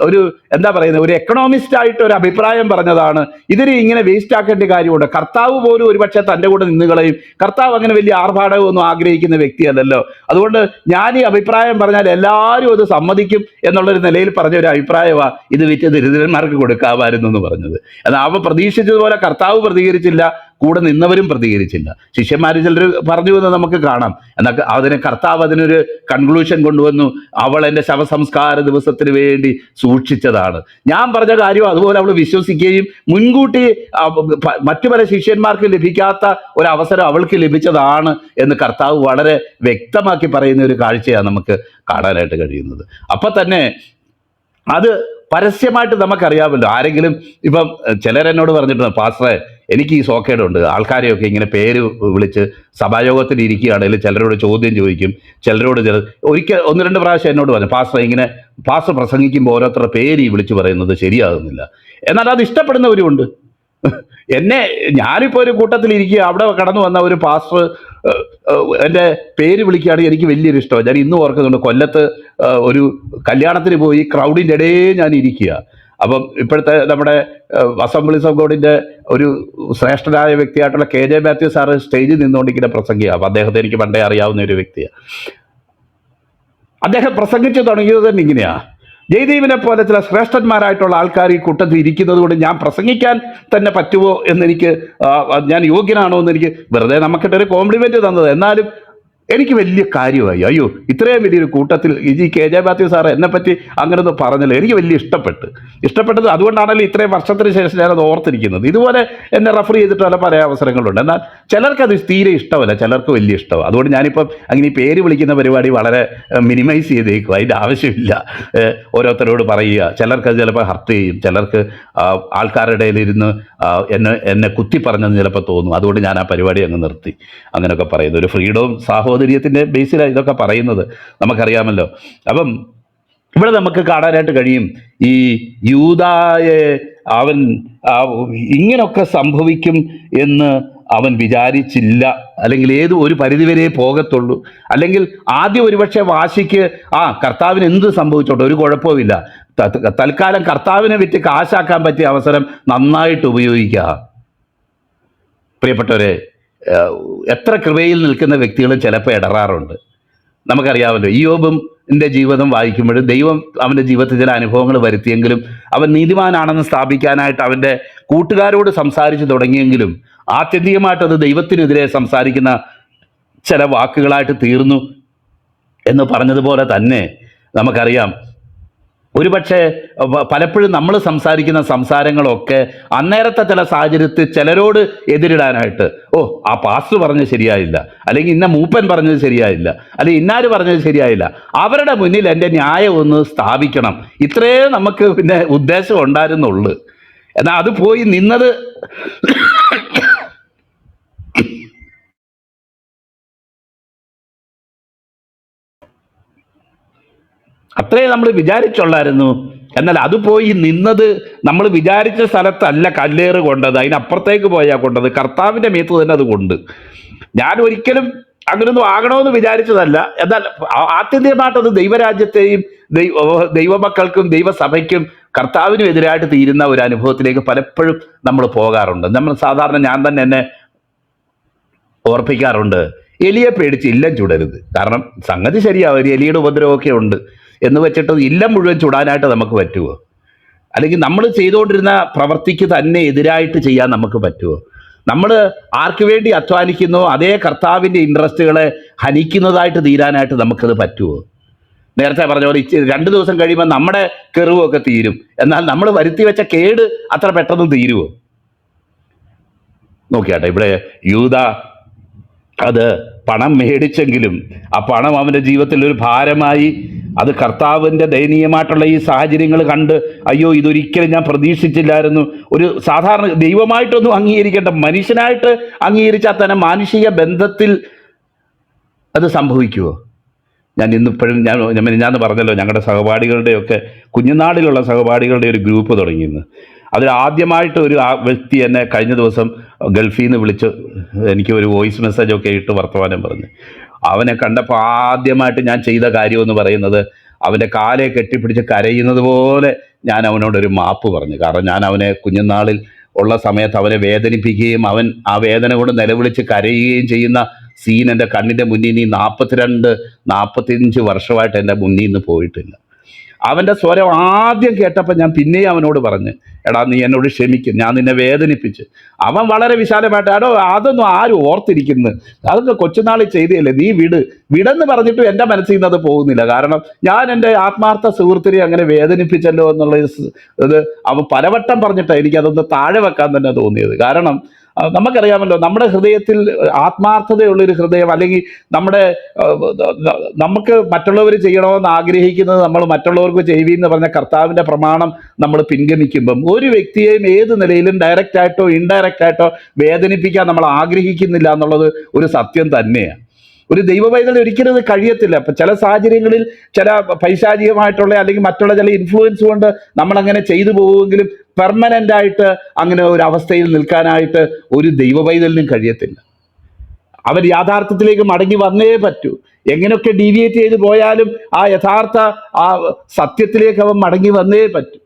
[SPEAKER 1] എന്താ പറയുന്നത്, ഒരു എക്കണോമിസ്റ്റ് ആയിട്ട് ഒരു അഭിപ്രായം പറഞ്ഞതാണ്, ഇതിന് ഇങ്ങനെ വേസ്റ്റ് ആക്കേണ്ട കാര്യമുണ്ട്. കർത്താവ് പോലും ഒരുപക്ഷെ തൻ്റെ കൂടെ നിന്നുകളയും. കർത്താവ് അങ്ങനെ വലിയ ആർഭാടമൊന്നും ആഗ്രഹിക്കുന്ന വ്യക്തിയല്ലല്ലോ. അതുകൊണ്ട് ഞാൻ ഈ അഭിപ്രായം പറഞ്ഞാൽ എല്ലാവരും അത് സമ്മതിക്കും എന്നുള്ളൊരു നിലയിൽ പറഞ്ഞ ഒരു അഭിപ്രായമാണ് ഇത് വിറ്റ് ദരിദ്രന്മാർക്ക് കൊടുക്കാമായിരുന്നു എന്ന് പറഞ്ഞത്. എന്നാൽ അവ പ്രതീക്ഷിച്ചതുപോലെ കർത്താവ് പ്രതികരിച്ചില്ല, കൂടെ നിന്നവരും പ്രതികരിച്ചില്ല. ശിഷ്യന്മാർ ചിലർ പറഞ്ഞു എന്ന് നമുക്ക് കാണാം. എന്നാൽ കർത്താവ് അതിനൊരു കൺക്ലൂഷൻ കൊണ്ടുവന്നു. അവൾ എൻ്റെ ശവസംസ്കാര ദിവസത്തിന് വേണ്ടി സൂക്ഷിച്ചതാണ്. ഞാൻ പറഞ്ഞ കാര്യം അതുപോലെ അവൾ വിശ്വസിക്കുകയും മുൻകൂട്ടി മറ്റു പല ശിഷ്യന്മാർക്ക് ലഭിക്കാത്ത ഒരു അവസരം അവൾക്ക് ലഭിച്ചതാണ് എന്ന് കർത്താവ് വളരെ വ്യക്തമാക്കി പറയുന്ന ഒരു കാഴ്ചയാണ് നമുക്ക് കാണാനായിട്ട് കഴിയുന്നത്. അപ്പം തന്നെ അത് പരസ്യമായിട്ട് നമുക്കറിയാമല്ലോ. ആരെങ്കിലും ഇപ്പം ചിലരെന്നോട് പറഞ്ഞിട്ടുണ്ട്, പാസ്റ്ററെ എനിക്ക് ഈ സോക്കേടുണ്ട്, ആൾക്കാരെയൊക്കെ ഇങ്ങനെ പേര് വിളിച്ച് സഭായോഗത്തിൽ ഇരിക്കുകയാണെങ്കിൽ ചിലരോട് ചോദ്യം ചോദിക്കും, ചിലരോട് ഒരിക്കൽ 1-2 പ്രാവശ്യം എന്നോട് പറഞ്ഞു, പാസ്റ്റർ പ്രസംഗിക്കുമ്പോൾ ഓരോരുത്തരുടെ പേര് ഈ വിളിച്ച് പറയുന്നത് ശരിയാകുന്നില്ല. എന്നാൽ അത് ഇഷ്ടപ്പെടുന്നവരുമുണ്ട്. ഞാനിപ്പോൾ ഒരു കൂട്ടത്തിൽ ഇരിക്കുക, അവിടെ കടന്നു വന്ന ഒരു പാസ്റ്റർ എൻ്റെ പേര് വിളിക്കുകയാണെങ്കിൽ എനിക്ക് വലിയൊരു ഇഷ്ടമാണ്. ഞാൻ ഇന്നും ഓർക്കുന്നുണ്ട്, കൊല്ലത്ത് ഒരു കല്യാണത്തിന് പോയി ക്രൗഡിൻ്റെ ഇടയിൽ ഞാൻ ഇരിക്കുക. അപ്പം ഇപ്പോഴത്തെ നമ്മുടെ അസംബ്ലീസ് ഓഫ് ഗോഡിൻ്റെ ഒരു ശ്രേഷ്ഠനായ വ്യക്തിയായിട്ടുള്ള KJ മാത്യു സാറ് സ്റ്റേജിൽ നിന്നുകൊണ്ടിരിക്കുന്ന പ്രസംഗിയാണ്. അപ്പം അദ്ദേഹത്തെ എനിക്ക് പണ്ടേ അറിയാവുന്ന ഒരു വ്യക്തിയാണ്. അദ്ദേഹം പ്രസംഗിച്ചു തുടങ്ങിയത് തന്നെ ഇങ്ങനെയാണ്: ജയദീപിനെ പോലെ ചില ശ്രേഷ്ഠന്മാരായിട്ടുള്ള ആൾക്കാർ ഈ കൂട്ടത്തിൽ ഇരിക്കുന്നത് കൊണ്ട് ഞാൻ പ്രസംഗിക്കാൻ തന്നെ പറ്റുമോ എന്നെനിക്ക്, ഞാൻ യോഗ്യനാണോ എന്നെനിക്ക്, വെറുതെ നമുക്കിട്ടൊരു കോംപ്ലിമെൻറ്റ് തന്നത്, എന്നാലും എനിക്ക് വലിയ കാര്യമായി. അയ്യോ, ഇത്രയും വലിയൊരു കൂട്ടത്തിൽ ഈ KJ മാത്യു സാറ് എന്നെപ്പറ്റി അങ്ങനെയൊന്നും പറഞ്ഞല്ലോ. എനിക്ക് വലിയ ഇഷ്ടപ്പെട്ടത് അതുകൊണ്ടാണല്ലോ ഇത്രയും വർഷത്തിന് ശേഷം ഞാനത് ഓർത്തിരിക്കുന്നത്. ഇതുപോലെ എന്നെ റെഫർ ചെയ്തിട്ട് പല അവസരങ്ങളുണ്ട്. എന്നാൽ ചിലർക്കത് തീരെ ഇഷ്ടമല്ല, ചിലർക്ക് വലിയ ഇഷ്ടമാണ്. അതുകൊണ്ട് ഞാനിപ്പം അങ്ങനെ ഈ പേര് വിളിക്കുന്ന പരിപാടി വളരെ മിനിമൈസ് ചെയ്തേക്കും. അതിൻ്റെ ആവശ്യമില്ല. ഓരോരുത്തരോട് പറയുക. ചിലർക്കത് ചിലപ്പോൾ ഹർട്ട് ചെയ്യും, ചിലർക്ക് ആൾക്കാരുടെ ഇടയിലിരുന്ന് എന്നെ കുത്തി പറഞ്ഞെന്ന് ചിലപ്പോൾ തോന്നും. അതുകൊണ്ട് ഞാൻ ആ പരിപാടി അങ്ങ് നിർത്തി. അങ്ങനെയൊക്കെ പറയുന്നത് ഒരു ഫ്രീഡവും സാഹോദര്യത്തിൻ്റെ ബേസിലാണ് ഇതൊക്കെ പറയുന്നത്, നമുക്കറിയാമല്ലോ. അപ്പം ഇവിടെ നമുക്ക് കാണാനായിട്ട് കഴിയും, ഈ യൂദായെ അവൻ ഇങ്ങനൊക്കെ സംഭവിക്കും എന്ന് അവൻ വിചാരിച്ചില്ല. അല്ലെങ്കിൽ ഒരു പരിധിവരെ പോകത്തുള്ളൂ. അല്ലെങ്കിൽ ആദ്യം ഒരുപക്ഷെ വാശിക്ക് കർത്താവിന് എന്ത് സംഭവിച്ചോട്ടെ, ഒരു കുഴപ്പമില്ല, തൽക്കാലം കർത്താവിനെ വിറ്റ് കാശാക്കാൻ പറ്റിയ അവസരം നന്നായിട്ട് ഉപയോഗിക്കുക. പ്രിയപ്പെട്ടവരെ, എത്ര കൃപയിൽ നിൽക്കുന്ന വ്യക്തികളും ചിലപ്പോൾ ഇടറാറുണ്ട്. നമുക്കറിയാമല്ലോ, ഇയ്യോബിൻ്റെ ജീവിതം വായിക്കുമ്പോഴും ദൈവം അവൻ്റെ ജീവിതത്തിൽ ചില അനുഭവങ്ങൾ വരുത്തിയെങ്കിലും അവൻ നീതിമാനാണെന്ന് സ്ഥാപിക്കാനായിട്ട് അവൻ്റെ കൂട്ടുകാരോട് സംസാരിച്ച് തുടങ്ങിയെങ്കിലും ആത്യന്തികമായിട്ടത് ദൈവത്തിനെതിരെ സംസാരിക്കുന്ന ചില വാക്കുകളായിട്ട് തീർന്നു എന്ന് പറഞ്ഞതുപോലെ തന്നെ നമുക്കറിയാം, ഒരുപക്ഷെ പലപ്പോഴും നമ്മൾ സംസാരിക്കുന്ന സംസാരങ്ങളൊക്കെ അന്നേരത്തെ ചില സാഹചര്യത്തിൽ ചിലരോട് എതിരിടാനായിട്ട്, ആ പാസ്റ്റർ പറഞ്ഞത് ശരിയായില്ല, അല്ലെങ്കിൽ ഇന്ന മൂപ്പൻ പറഞ്ഞത് ശരിയായില്ല, അല്ലെങ്കിൽ ഇന്നാര് പറഞ്ഞത് ശരിയായില്ല, അവരുടെ മുന്നിൽ എൻ്റെ ന്യായം ഒന്ന് സ്ഥാപിക്കണം, ഇത്രയേ നമുക്ക് പിന്നെ ഉദ്ദേശം ഉണ്ടായിരുന്നുള്ളൂ. എന്നാൽ അത് പോയി നിന്നത് അത്രേ നമ്മൾ വിചാരിച്ചുള്ളായിരുന്നു. എന്നാൽ അത് പോയി നിന്നത് നമ്മൾ വിചാരിച്ച സ്ഥലത്തല്ല കല്ലേറ് കൊണ്ടത്, അതിനപ്പുറത്തേക്ക് പോയാൽ കൊണ്ടത്, കർത്താവിൻ്റെ മേത്ത് തന്നെ അത് കൊണ്ട്. ഞാൻ ഒരിക്കലും അങ്ങനൊന്നും ആകണമെന്ന് വിചാരിച്ചതല്ല. എന്നാൽ ആത്യന്തികമായിട്ടത് ദൈവരാജ്യത്തെയും ദൈവമക്കൾക്കും ദൈവസഭയ്ക്കും കർത്താവിനും എതിരായിട്ട് തീരുന്ന ഒരു അനുഭവത്തിലേക്ക് പലപ്പോഴും നമ്മൾ പോകാറുണ്ട്. നമ്മൾ സാധാരണ ഞാൻ തന്നെ എന്നെ ഓർപ്പിക്കാറുണ്ട്, എലിയെ പേടിച്ച് ഇല്ലം ചുടരുത്. കാരണം സംഗതി ശരിയാവും, എലിയുടെ ഉപദ്രവമൊക്കെ ഉണ്ട് എന്ന് വെച്ചിട്ട് ഇല്ലം മുഴുവൻ ചുടാനായിട്ട് നമുക്ക് പറ്റുമോ? അല്ലെങ്കിൽ നമ്മൾ ചെയ്തുകൊണ്ടിരുന്ന പ്രവൃത്തിക്ക് തന്നെ എതിരായിട്ട് ചെയ്യാൻ നമുക്ക് പറ്റുമോ? നമ്മൾ ആർക്ക് വേണ്ടി അധ്വാനിക്കുന്നോ അതേ കർത്താവിൻ്റെ ഇൻട്രസ്റ്റുകളെ ഹനിക്കുന്നതായിട്ട് തീരാനായിട്ട് നമുക്കത് പറ്റുമോ? നേരത്തെ പറഞ്ഞ പോലെ 2 ദിവസം കഴിയുമ്പോൾ നമ്മുടെ കെറിവൊക്കെ തീരും. എന്നാൽ നമ്മൾ വരുത്തി വെച്ച കേട് അത്ര പെട്ടെന്ന് തീരുമോ? നോക്കിയാട്ടെ, ഇവിടെ യൂദ അത് പണം മേടിച്ചെങ്കിലും ആ പണം അവൻ്റെ ജീവിതത്തിൽ ഒരു ഭാരമായി. അത് കർത്താവിൻ്റെ ദയനീയമായിട്ടുള്ള ഈ സാഹചര്യങ്ങൾ കണ്ട്, അയ്യോ ഇതൊരിക്കലും ഞാൻ പ്രതീക്ഷിച്ചില്ലായിരുന്നു. ഒരു സാധാരണ ദൈവമായിട്ടൊന്നും അംഗീകരിക്കേണ്ട, മനുഷ്യനായിട്ട് അംഗീകരിച്ചാൽ തന്നെ മാനുഷിക ബന്ധത്തിൽ അത് സംഭവിക്കുമോ? ഞാൻ ഇന്നിപ്പോഴും ഞാൻ പറഞ്ഞല്ലോ, ഞങ്ങളുടെ സഹപാഠികളുടെയൊക്കെ കുഞ്ഞുനാളിലുള്ള സഹപാഠികളുടെ ഒരു ഗ്രൂപ്പ് തുടങ്ങിയെന്ന്. അതിൽ ആദ്യമായിട്ട് ഒരു വ്യക്തി എന്നെ കഴിഞ്ഞ ദിവസം ഗൾഫിൽ നിന്ന് വിളിച്ച് എനിക്ക് ഒരു വോയിസ് മെസ്സേജൊക്കെ ഇട്ട് വർത്തമാനം പറഞ്ഞു. അവനെ കണ്ടപ്പോൾ ആദ്യമായിട്ട് ഞാൻ ചെയ്ത കാര്യമെന്ന് പറയുന്നത്, അവൻ്റെ കാലെ കെട്ടിപ്പിടിച്ച് കരയുന്നത് പോലെ ഞാൻ അവനോടൊരു മാപ്പ് പറഞ്ഞു. കാരണം ഞാൻ അവനെ കുഞ്ഞുനാളിൽ ഉള്ള സമയത്ത് അവനെ വേദനിപ്പിക്കുകയും അവൻ ആ വേദന കൊണ്ട് നിലവിളിച്ച് കരയുകയും ചെയ്യുന്ന സീൻ എൻ്റെ കണ്ണിൻ്റെ മുന്നിൽ നിന്ന് 42-45 വർഷമായിട്ട് എൻ്റെ മുന്നിൽ നിന്ന് പോയിട്ടില്ല. അവൻ്റെ സ്വരം ആദ്യം കേട്ടപ്പോൾ ഞാൻ പിന്നെയും അവനോട് പറഞ്ഞു, എടാ നീ എന്നോട് ക്ഷമിക്കും, ഞാൻ നിന്നെ വേദനിപ്പിച്ച്. അവൻ വളരെ വിശാലമായിട്ട്, എടോ അതൊന്നും ആരും ഓർത്തിരിക്കുന്നു, അതൊക്കെ കൊച്ചുനാളിൽ ചെയ്തതല്ലേ, നീ വിടെന്ന് പറഞ്ഞിട്ടും എൻ്റെ മനസ്സിൽ നിന്ന് അത് പോകുന്നില്ല. കാരണം ഞാൻ എൻ്റെ ആത്മാർത്ഥ സുഹൃത്തിനെ അങ്ങനെ വേദനിപ്പിച്ചല്ലോ എന്നുള്ള ഇത് അവൻ പലവട്ടം പറഞ്ഞിട്ടാണ് എനിക്കതൊന്ന് താഴെ വെക്കാൻ തന്നെ തോന്നിയത്. കാരണം നമുക്കറിയാമല്ലോ, നമ്മുടെ ഹൃദയത്തിൽ ആത്മാർത്ഥതയുള്ളൊരു ഹൃദയം, അല്ലെങ്കിൽ നമുക്ക് മറ്റുള്ളവർ ചെയ്യണമെന്ന് ആഗ്രഹിക്കുന്നത് നമ്മൾ മറ്റുള്ളവർക്ക് ചെയ്യുമെന്ന് പറഞ്ഞ കർത്താവിൻ്റെ പ്രമാണം നമ്മൾ പിൻഗമിക്കുമ്പം ഒരു വ്യക്തിയെയും ഏത് നിലയിലും ഡയറക്റ്റായിട്ടോ ഇൻഡയറക്റ്റായിട്ടോ വേദനിപ്പിക്കാൻ നമ്മൾ ആഗ്രഹിക്കുന്നില്ല എന്നുള്ളത് ഒരു സത്യം തന്നെയാണ്. ഒരു ദൈവപൈതൽ ഒരിക്കലും അത് കഴിയത്തില്ല. അപ്പം ചില സാഹചര്യങ്ങളിൽ ചില പൈശാചികമായിട്ടുള്ള അല്ലെങ്കിൽ മറ്റുള്ള ചില ഇൻഫ്ലുവൻസ് കൊണ്ട് നമ്മളങ്ങനെ ചെയ്തു പോകുമെങ്കിലും പെർമനൻ്റ് ആയിട്ട് അങ്ങനെ ഒരു അവസ്ഥയിൽ നിൽക്കാനായിട്ട് ഒരു ദൈവപൈതലിനും കഴിയത്തില്ല. അവർ യാഥാർത്ഥ്യത്തിലേക്ക് മടങ്ങി വന്നേ പറ്റൂ. എങ്ങനെയൊക്കെ ഡീവിയേറ്റ് ചെയ്ത് പോയാലും ആ യഥാർത്ഥ ആ സത്യത്തിലേക്ക് അവൻ മടങ്ങി വന്നേ പറ്റൂ.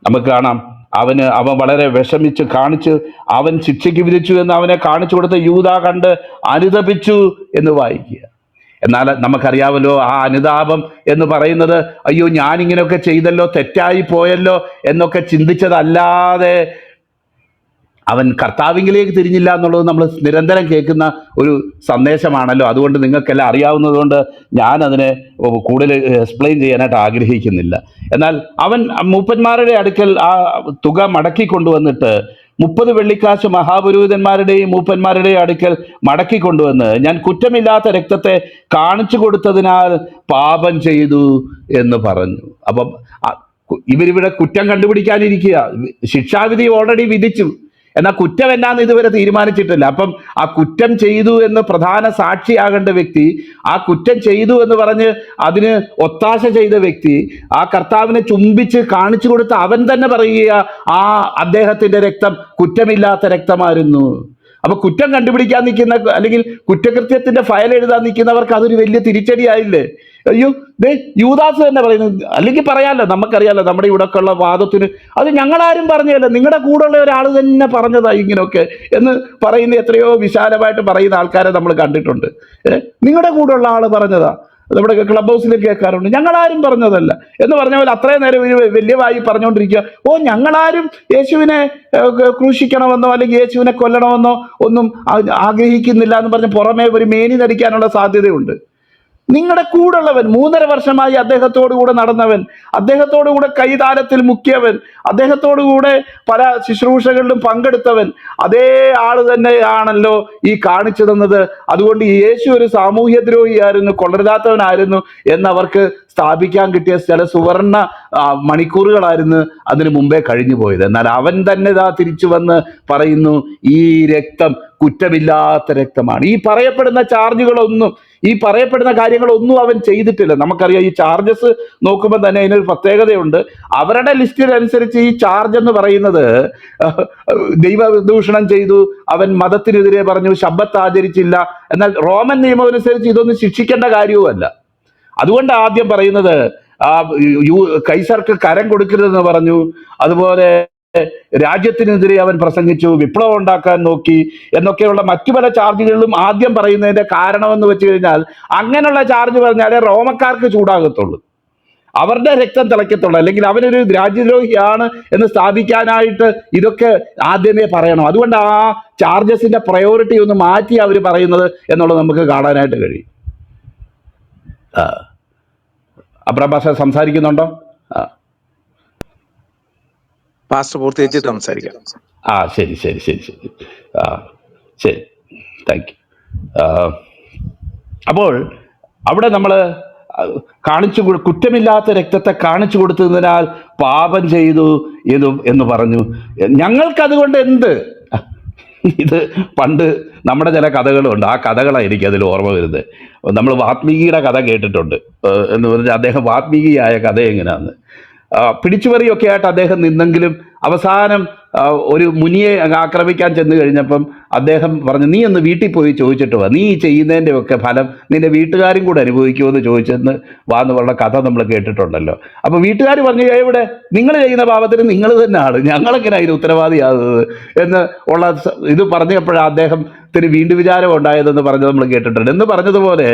[SPEAKER 1] നമുക്ക് കാണാം, അവൻ വളരെ വിഷമിച്ച് കാണിച്ച് അവൻ ശിക്ഷയ്ക്ക് വിധിച്ചു എന്ന് അവനെ കാണിച്ചു കൊടുത്ത യൂദ കണ്ട് അനുതപിച്ചു എന്ന് വായിക്കുക. എന്നാൽ നമുക്കറിയാമല്ലോ, ആ അനുതാപം എന്ന് പറയുന്നത് അയ്യോ ഞാനിങ്ങനെയൊക്കെ ചെയ്തല്ലോ, തെറ്റായി പോയല്ലോ എന്നൊക്കെ ചിന്തിച്ചതല്ലാതെ അവൻ കർത്താവിലേക്ക് തിരിഞ്ഞില്ല എന്നുള്ളത് നമ്മൾ നിരന്തരം കേൾക്കുന്ന ഒരു സന്ദേശമാണല്ലോ. അതുകൊണ്ട് നിങ്ങൾക്കെല്ലാം അറിയാവുന്നത് കൊണ്ട് ഞാൻ അതിനെ കൂടുതൽ എക്സ്പ്ലെയിൻ ചെയ്യാനായിട്ട് ആഗ്രഹിക്കുന്നില്ല. എന്നാൽ അവൻ മൂപ്പന്മാരുടെ അടുക്കൽ ആ തുക മടക്കി കൊണ്ടുവന്നിട്ട് 30 വെള്ളിക്കാശ് മഹാപുരോഹിതന്മാരുടെയും മൂപ്പന്മാരുടെയും അടുക്കൽ മടക്കി കൊണ്ടുവന്ന്, ഞാൻ കുറ്റമില്ലാത്ത രക്തത്തെ കാണിച്ചു കൊടുത്തതിനാൽ പാപം ചെയ്തു എന്ന് പറഞ്ഞു. അപ്പം ഇവരിവിടെ കുറ്റം കണ്ടുപിടിക്കാനിരിക്കുക. ശിക്ഷാവിധി ഓൾറെഡി വിധിച്ചു, എന്നാൽ കുറ്റം എന്നാന്ന് ഇതുവരെ തീരുമാനിച്ചിട്ടില്ല. അപ്പം ആ കുറ്റം ചെയ്തു എന്ന് പ്രധാന സാക്ഷിയാകേണ്ട വ്യക്തി, ആ കുറ്റം ചെയ്തു എന്ന് പറഞ്ഞ് അതിന് ഒത്താശ ചെയ്ത വ്യക്തി, ആ കർത്താവിനെ ചുംബിച്ച് കാണിച്ചു കൊടുത്ത അവൻ തന്നെ പറയുക ആ അദ്ദേഹത്തിൻ്റെ രക്തം കുറ്റമില്ലാത്ത രക്തമായിരുന്നു. അപ്പൊ കുറ്റം കണ്ടുപിടിക്കാൻ നിൽക്കുന്ന അല്ലെങ്കിൽ കുറ്റകൃത്യത്തിന്റെ ഫയൽ എഴുതാൻ നിൽക്കുന്നവർക്ക് അതൊരു വലിയ തിരിച്ചടിയായില്ലേ? അയ്യോ യൂദാസ് തന്നെ പറയുന്നത്, അല്ലെങ്കിൽ പറയാമല്ലോ, നമുക്കറിയാമല്ലോ നമ്മുടെ ഇവിടെയൊക്കെ ഉള്ള വാദത്തിന് അത് ഞങ്ങളാരും പറഞ്ഞതല്ല, നിങ്ങളുടെ കൂടെയുള്ള ഒരാൾ തന്നെ പറഞ്ഞതാ ഇങ്ങനെയൊക്കെ എന്ന് പറയുന്ന എത്രയോ വിശാലമായിട്ട് പറയുന്ന ആൾക്കാരെ നമ്മൾ കണ്ടിട്ടുണ്ട്. നിങ്ങളുടെ കൂടെയുള്ള ആൾ പറഞ്ഞതാ, നമ്മുടെ ക്ലബ് ഹൗസിൽ കേൾക്കാറുണ്ട്, ഞങ്ങളാരും പറഞ്ഞതല്ല എന്ന് പറഞ്ഞ പോലെ അത്രയും നേരം ഒരു വലിയവായി പറഞ്ഞുകൊണ്ടിരിക്കുക. ഞങ്ങളാരും യേശുവിനെ ക്രൂശിക്കണമെന്നോ അല്ലെങ്കിൽ യേശുവിനെ കൊല്ലണമെന്നോ ഒന്നും ആഗ്രഹിക്കുന്നില്ല എന്ന് പറഞ്ഞ് പുറമേ ഒരു മേനി നടിക്കാനുള്ള സാധ്യതയുണ്ട്. നിങ്ങളുടെ കൂടുള്ളവൻ, 3.5 വർഷമായി അദ്ദേഹത്തോടുകൂടെ നടന്നവൻ, അദ്ദേഹത്തോടുകൂടെ കൈതാരത്തിൽ മുക്കിയവൻ, അദ്ദേഹത്തോടുകൂടെ പല ശുശ്രൂഷകളിലും പങ്കെടുത്തവൻ, അതേ ആള് തന്നെയാണല്ലോ ഈ കാണിച്ചു തന്നത്. അതുകൊണ്ട് യേശു ഒരു സാമൂഹ്യദ്രോഹിയായിരുന്നു, കൊള്ളരുതാത്തവനായിരുന്നു എന്നവർക്ക് സ്ഥാപിക്കാൻ കിട്ടിയ ചില സുവർണ മണിക്കൂറുകളായിരുന്നു അതിനു മുമ്പേ കഴിഞ്ഞു പോയത്. എന്നാൽ അവൻ തന്നെ ഇതാ തിരിച്ചു വന്ന് പറയുന്നു, ഈ രക്തം കുറ്റമില്ലാത്ത രക്തമാണ്. ഈ പറയപ്പെടുന്ന ചാർജുകളൊന്നും, ഈ പറയപ്പെടുന്ന കാര്യങ്ങളൊന്നും അവൻ ചെയ്തിട്ടില്ല. നമുക്കറിയാം, ഈ ചാർജസ് നോക്കുമ്പോൾ തന്നെ അതിനൊരു പ്രത്യേകതയുണ്ട്. അവരുടെ ലിസ്റ്റിനനുസരിച്ച് ഈ ചാർജ് എന്ന് പറയുന്നത് ദൈവദൂഷണം ചെയ്തു, അവൻ മതത്തിനെതിരെ പറഞ്ഞു, ശബ്ബത്ത് ആചരിച്ചില്ല. എന്നാൽ റോമൻ നിയമം അനുസരിച്ച് ഇതൊന്നും ശിക്ഷിക്കേണ്ട കാര്യവുമല്ല. അതുകൊണ്ട് ആദ്യം പറയുന്നത് കൈസർക്ക് കരം കൊടുക്കരുതെന്ന് പറഞ്ഞു. അതുപോലെ രാജ്യത്തിനെതിരെ അവൻ പ്രസംഗിച്ചു, വിപ്ലവം ഉണ്ടാക്കാൻ നോക്കി എന്നൊക്കെയുള്ള മറ്റു പല ചാർജുകളിലും ആദ്യം പറയുന്നതിന്റെ കാരണമെന്ന് വെച്ച് കഴിഞ്ഞാൽ, അങ്ങനെയുള്ള ചാർജ് പറഞ്ഞാലേ റോമക്കാർക്ക് ചൂടാകത്തുള്ളൂ, അവരുടെ രക്തം തിളയ്ക്കത്തുള്ളൂ. അല്ലെങ്കിൽ അവനൊരു രാജ്യദ്രോഹിയാണ് എന്ന് സ്ഥാപിക്കാനായിട്ട് ഇതൊക്കെ ആദ്യമേ പറയണം. അതുകൊണ്ട് ആ ചാർജസിന്റെ പ്രയോറിറ്റി ഒന്ന് മാറ്റി അവർ പറയുന്നത് എന്നുള്ളത് നമുക്ക് കാണാനായിട്ട് കഴിയും. അബ്രാം പാസ്റ്റർ സംസാരിക്കുന്നുണ്ടോ? ആ
[SPEAKER 2] പാസ്റ്റർ പൂർത്തീകരിച്ചിട്ട് സംസാരിക്കാം.
[SPEAKER 1] ശരി ശരി ശരി ശരി ആ ശരി, താങ്ക് യു. അപ്പോൾ അവിടെ നമ്മൾ കുറ്റമില്ലാത്ത രക്തത്തെ കാണിച്ചു കൊടുത്തതിനാൽ പാപം ചെയ്തു എന്ന് പറഞ്ഞു. ഞങ്ങൾക്കതുകൊണ്ട് എന്ത്? ഇത് പണ്ട് നമ്മുടെ ചില കഥകളുണ്ട്, ആ കഥകളാണ് എനിക്ക് അതിൽ ഓർമ്മ വരുന്നത്. നമ്മൾ വാത്മീകിയുടെ കഥ കേട്ടിട്ടുണ്ട് എന്ന് പറഞ്ഞാൽ അദ്ദേഹം വാത്മീകിയായ കഥ എങ്ങനെയാന്ന്. പിടിച്ചുപറിയൊക്കെ ആയിട്ട് അദ്ദേഹം നിന്നെങ്കിലും അവസാനം ഒരു മുനിയെ ആക്രമിക്കാൻ ചെന്ന് കഴിഞ്ഞപ്പം അദ്ദേഹം പറഞ്ഞു, നീ ഒന്ന് വീട്ടിൽ പോയി ചോദിച്ചിട്ട് വാ, നീ ചെയ്യുന്നതിൻ്റെ ഒക്കെ ഫലം നിന്റെ വീട്ടുകാരും കൂടെ അനുഭവിക്കുമെന്ന് ചോദിച്ചെന്ന് വാന്നുള്ള കഥ നമ്മൾ കേട്ടിട്ടുണ്ടല്ലോ. അപ്പോൾ വീട്ടുകാർ പറഞ്ഞു, എവിടെ നിങ്ങൾ ചെയ്യുന്ന പാപത്തിന് നിങ്ങൾ തന്നെയാണ്, ഞങ്ങളെങ്ങനെ അതിന് ഉത്തരവാദിയാകുന്നത് എന്ന് ഉള്ള ഇത് പറഞ്ഞപ്പോഴാണ് അദ്ദേഹത്തിന് വീണ്ടും വിചാരം ഉണ്ടായതെന്ന് പറഞ്ഞത് നമ്മൾ കേട്ടിട്ടുണ്ട്. എന്ന് പറഞ്ഞതുപോലെ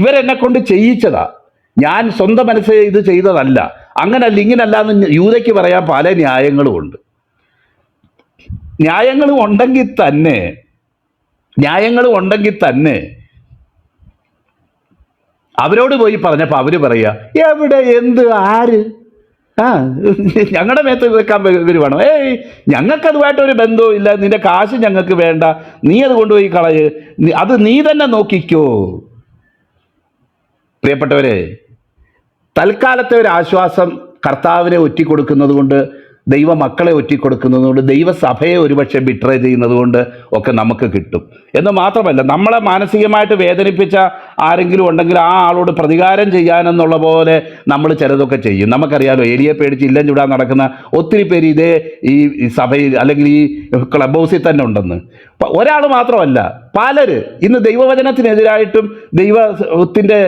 [SPEAKER 1] ഇവരെന്നെ കൊണ്ട് ചെയ്യിച്ചതാ, ഞാൻ സ്വന്തം മനസ്സ് ഇത് ചെയ്തതല്ല, അങ്ങനല്ല ഇങ്ങനല്ല എന്ന് യൂതയ്ക്ക് പറയാൻ പല ന്യായങ്ങളും ഉണ്ട്. ന്യായങ്ങളും ഉണ്ടെങ്കിൽ തന്നെ അവരോട് പോയി പറഞ്ഞപ്പോൾ അവര് പറയാ, എവിടെ, എന്ത്, ആര്, ഞങ്ങളുടെ മേത്ത് വെക്കാൻ വരുവാണോ? ഞങ്ങൾക്കതുമായിട്ടൊരു ബന്ധവും ഇല്ല, നിന്റെ കാശ് ഞങ്ങൾക്ക് വേണ്ട, നീ അത് കൊണ്ടുപോയി കളയ്, അത് നീ തന്നെ നോക്കിക്കോ. പ്രിയപ്പെട്ടവരെ, തൽക്കാലത്തെ ഒരു ആശ്വാസം കർത്താവിനെ ഒറ്റിക്കൊടുക്കുന്നത് കൊണ്ട്, ദൈവ മക്കളെ ഒറ്റിക്കൊടുക്കുന്നത് കൊണ്ട്, ദൈവസഭയെ ഒരുപക്ഷെ ബിട്രേ ചെയ്യുന്നത് കൊണ്ട് ഒക്കെ നമുക്ക് കിട്ടും എന്ന് മാത്രമല്ല, നമ്മളെ മാനസികമായിട്ട് വേദനിപ്പിച്ച ആരെങ്കിലും ഉണ്ടെങ്കിൽ ആ ആളോട് പ്രതികാരം ചെയ്യാനെന്നുള്ള പോലെ നമ്മൾ ചിലതൊക്കെ ചെയ്യും. നമുക്കറിയാലോ, എലിയെ പേടിച്ച് ഇല്ലം ചൂടാൻ നടക്കുന്ന ഒത്തിരി പേര് ഇതേ ഈ സഭയിൽ അല്ലെങ്കിൽ ഈ ക്ലബ് ഹൗസിൽ തന്നെ ഉണ്ടെന്ന്. ഒരാൾ മാത്രമല്ല, പലര് ഇന്ന് ദൈവവചനത്തിനെതിരായിട്ടും ദൈവത്തിൻ്റെ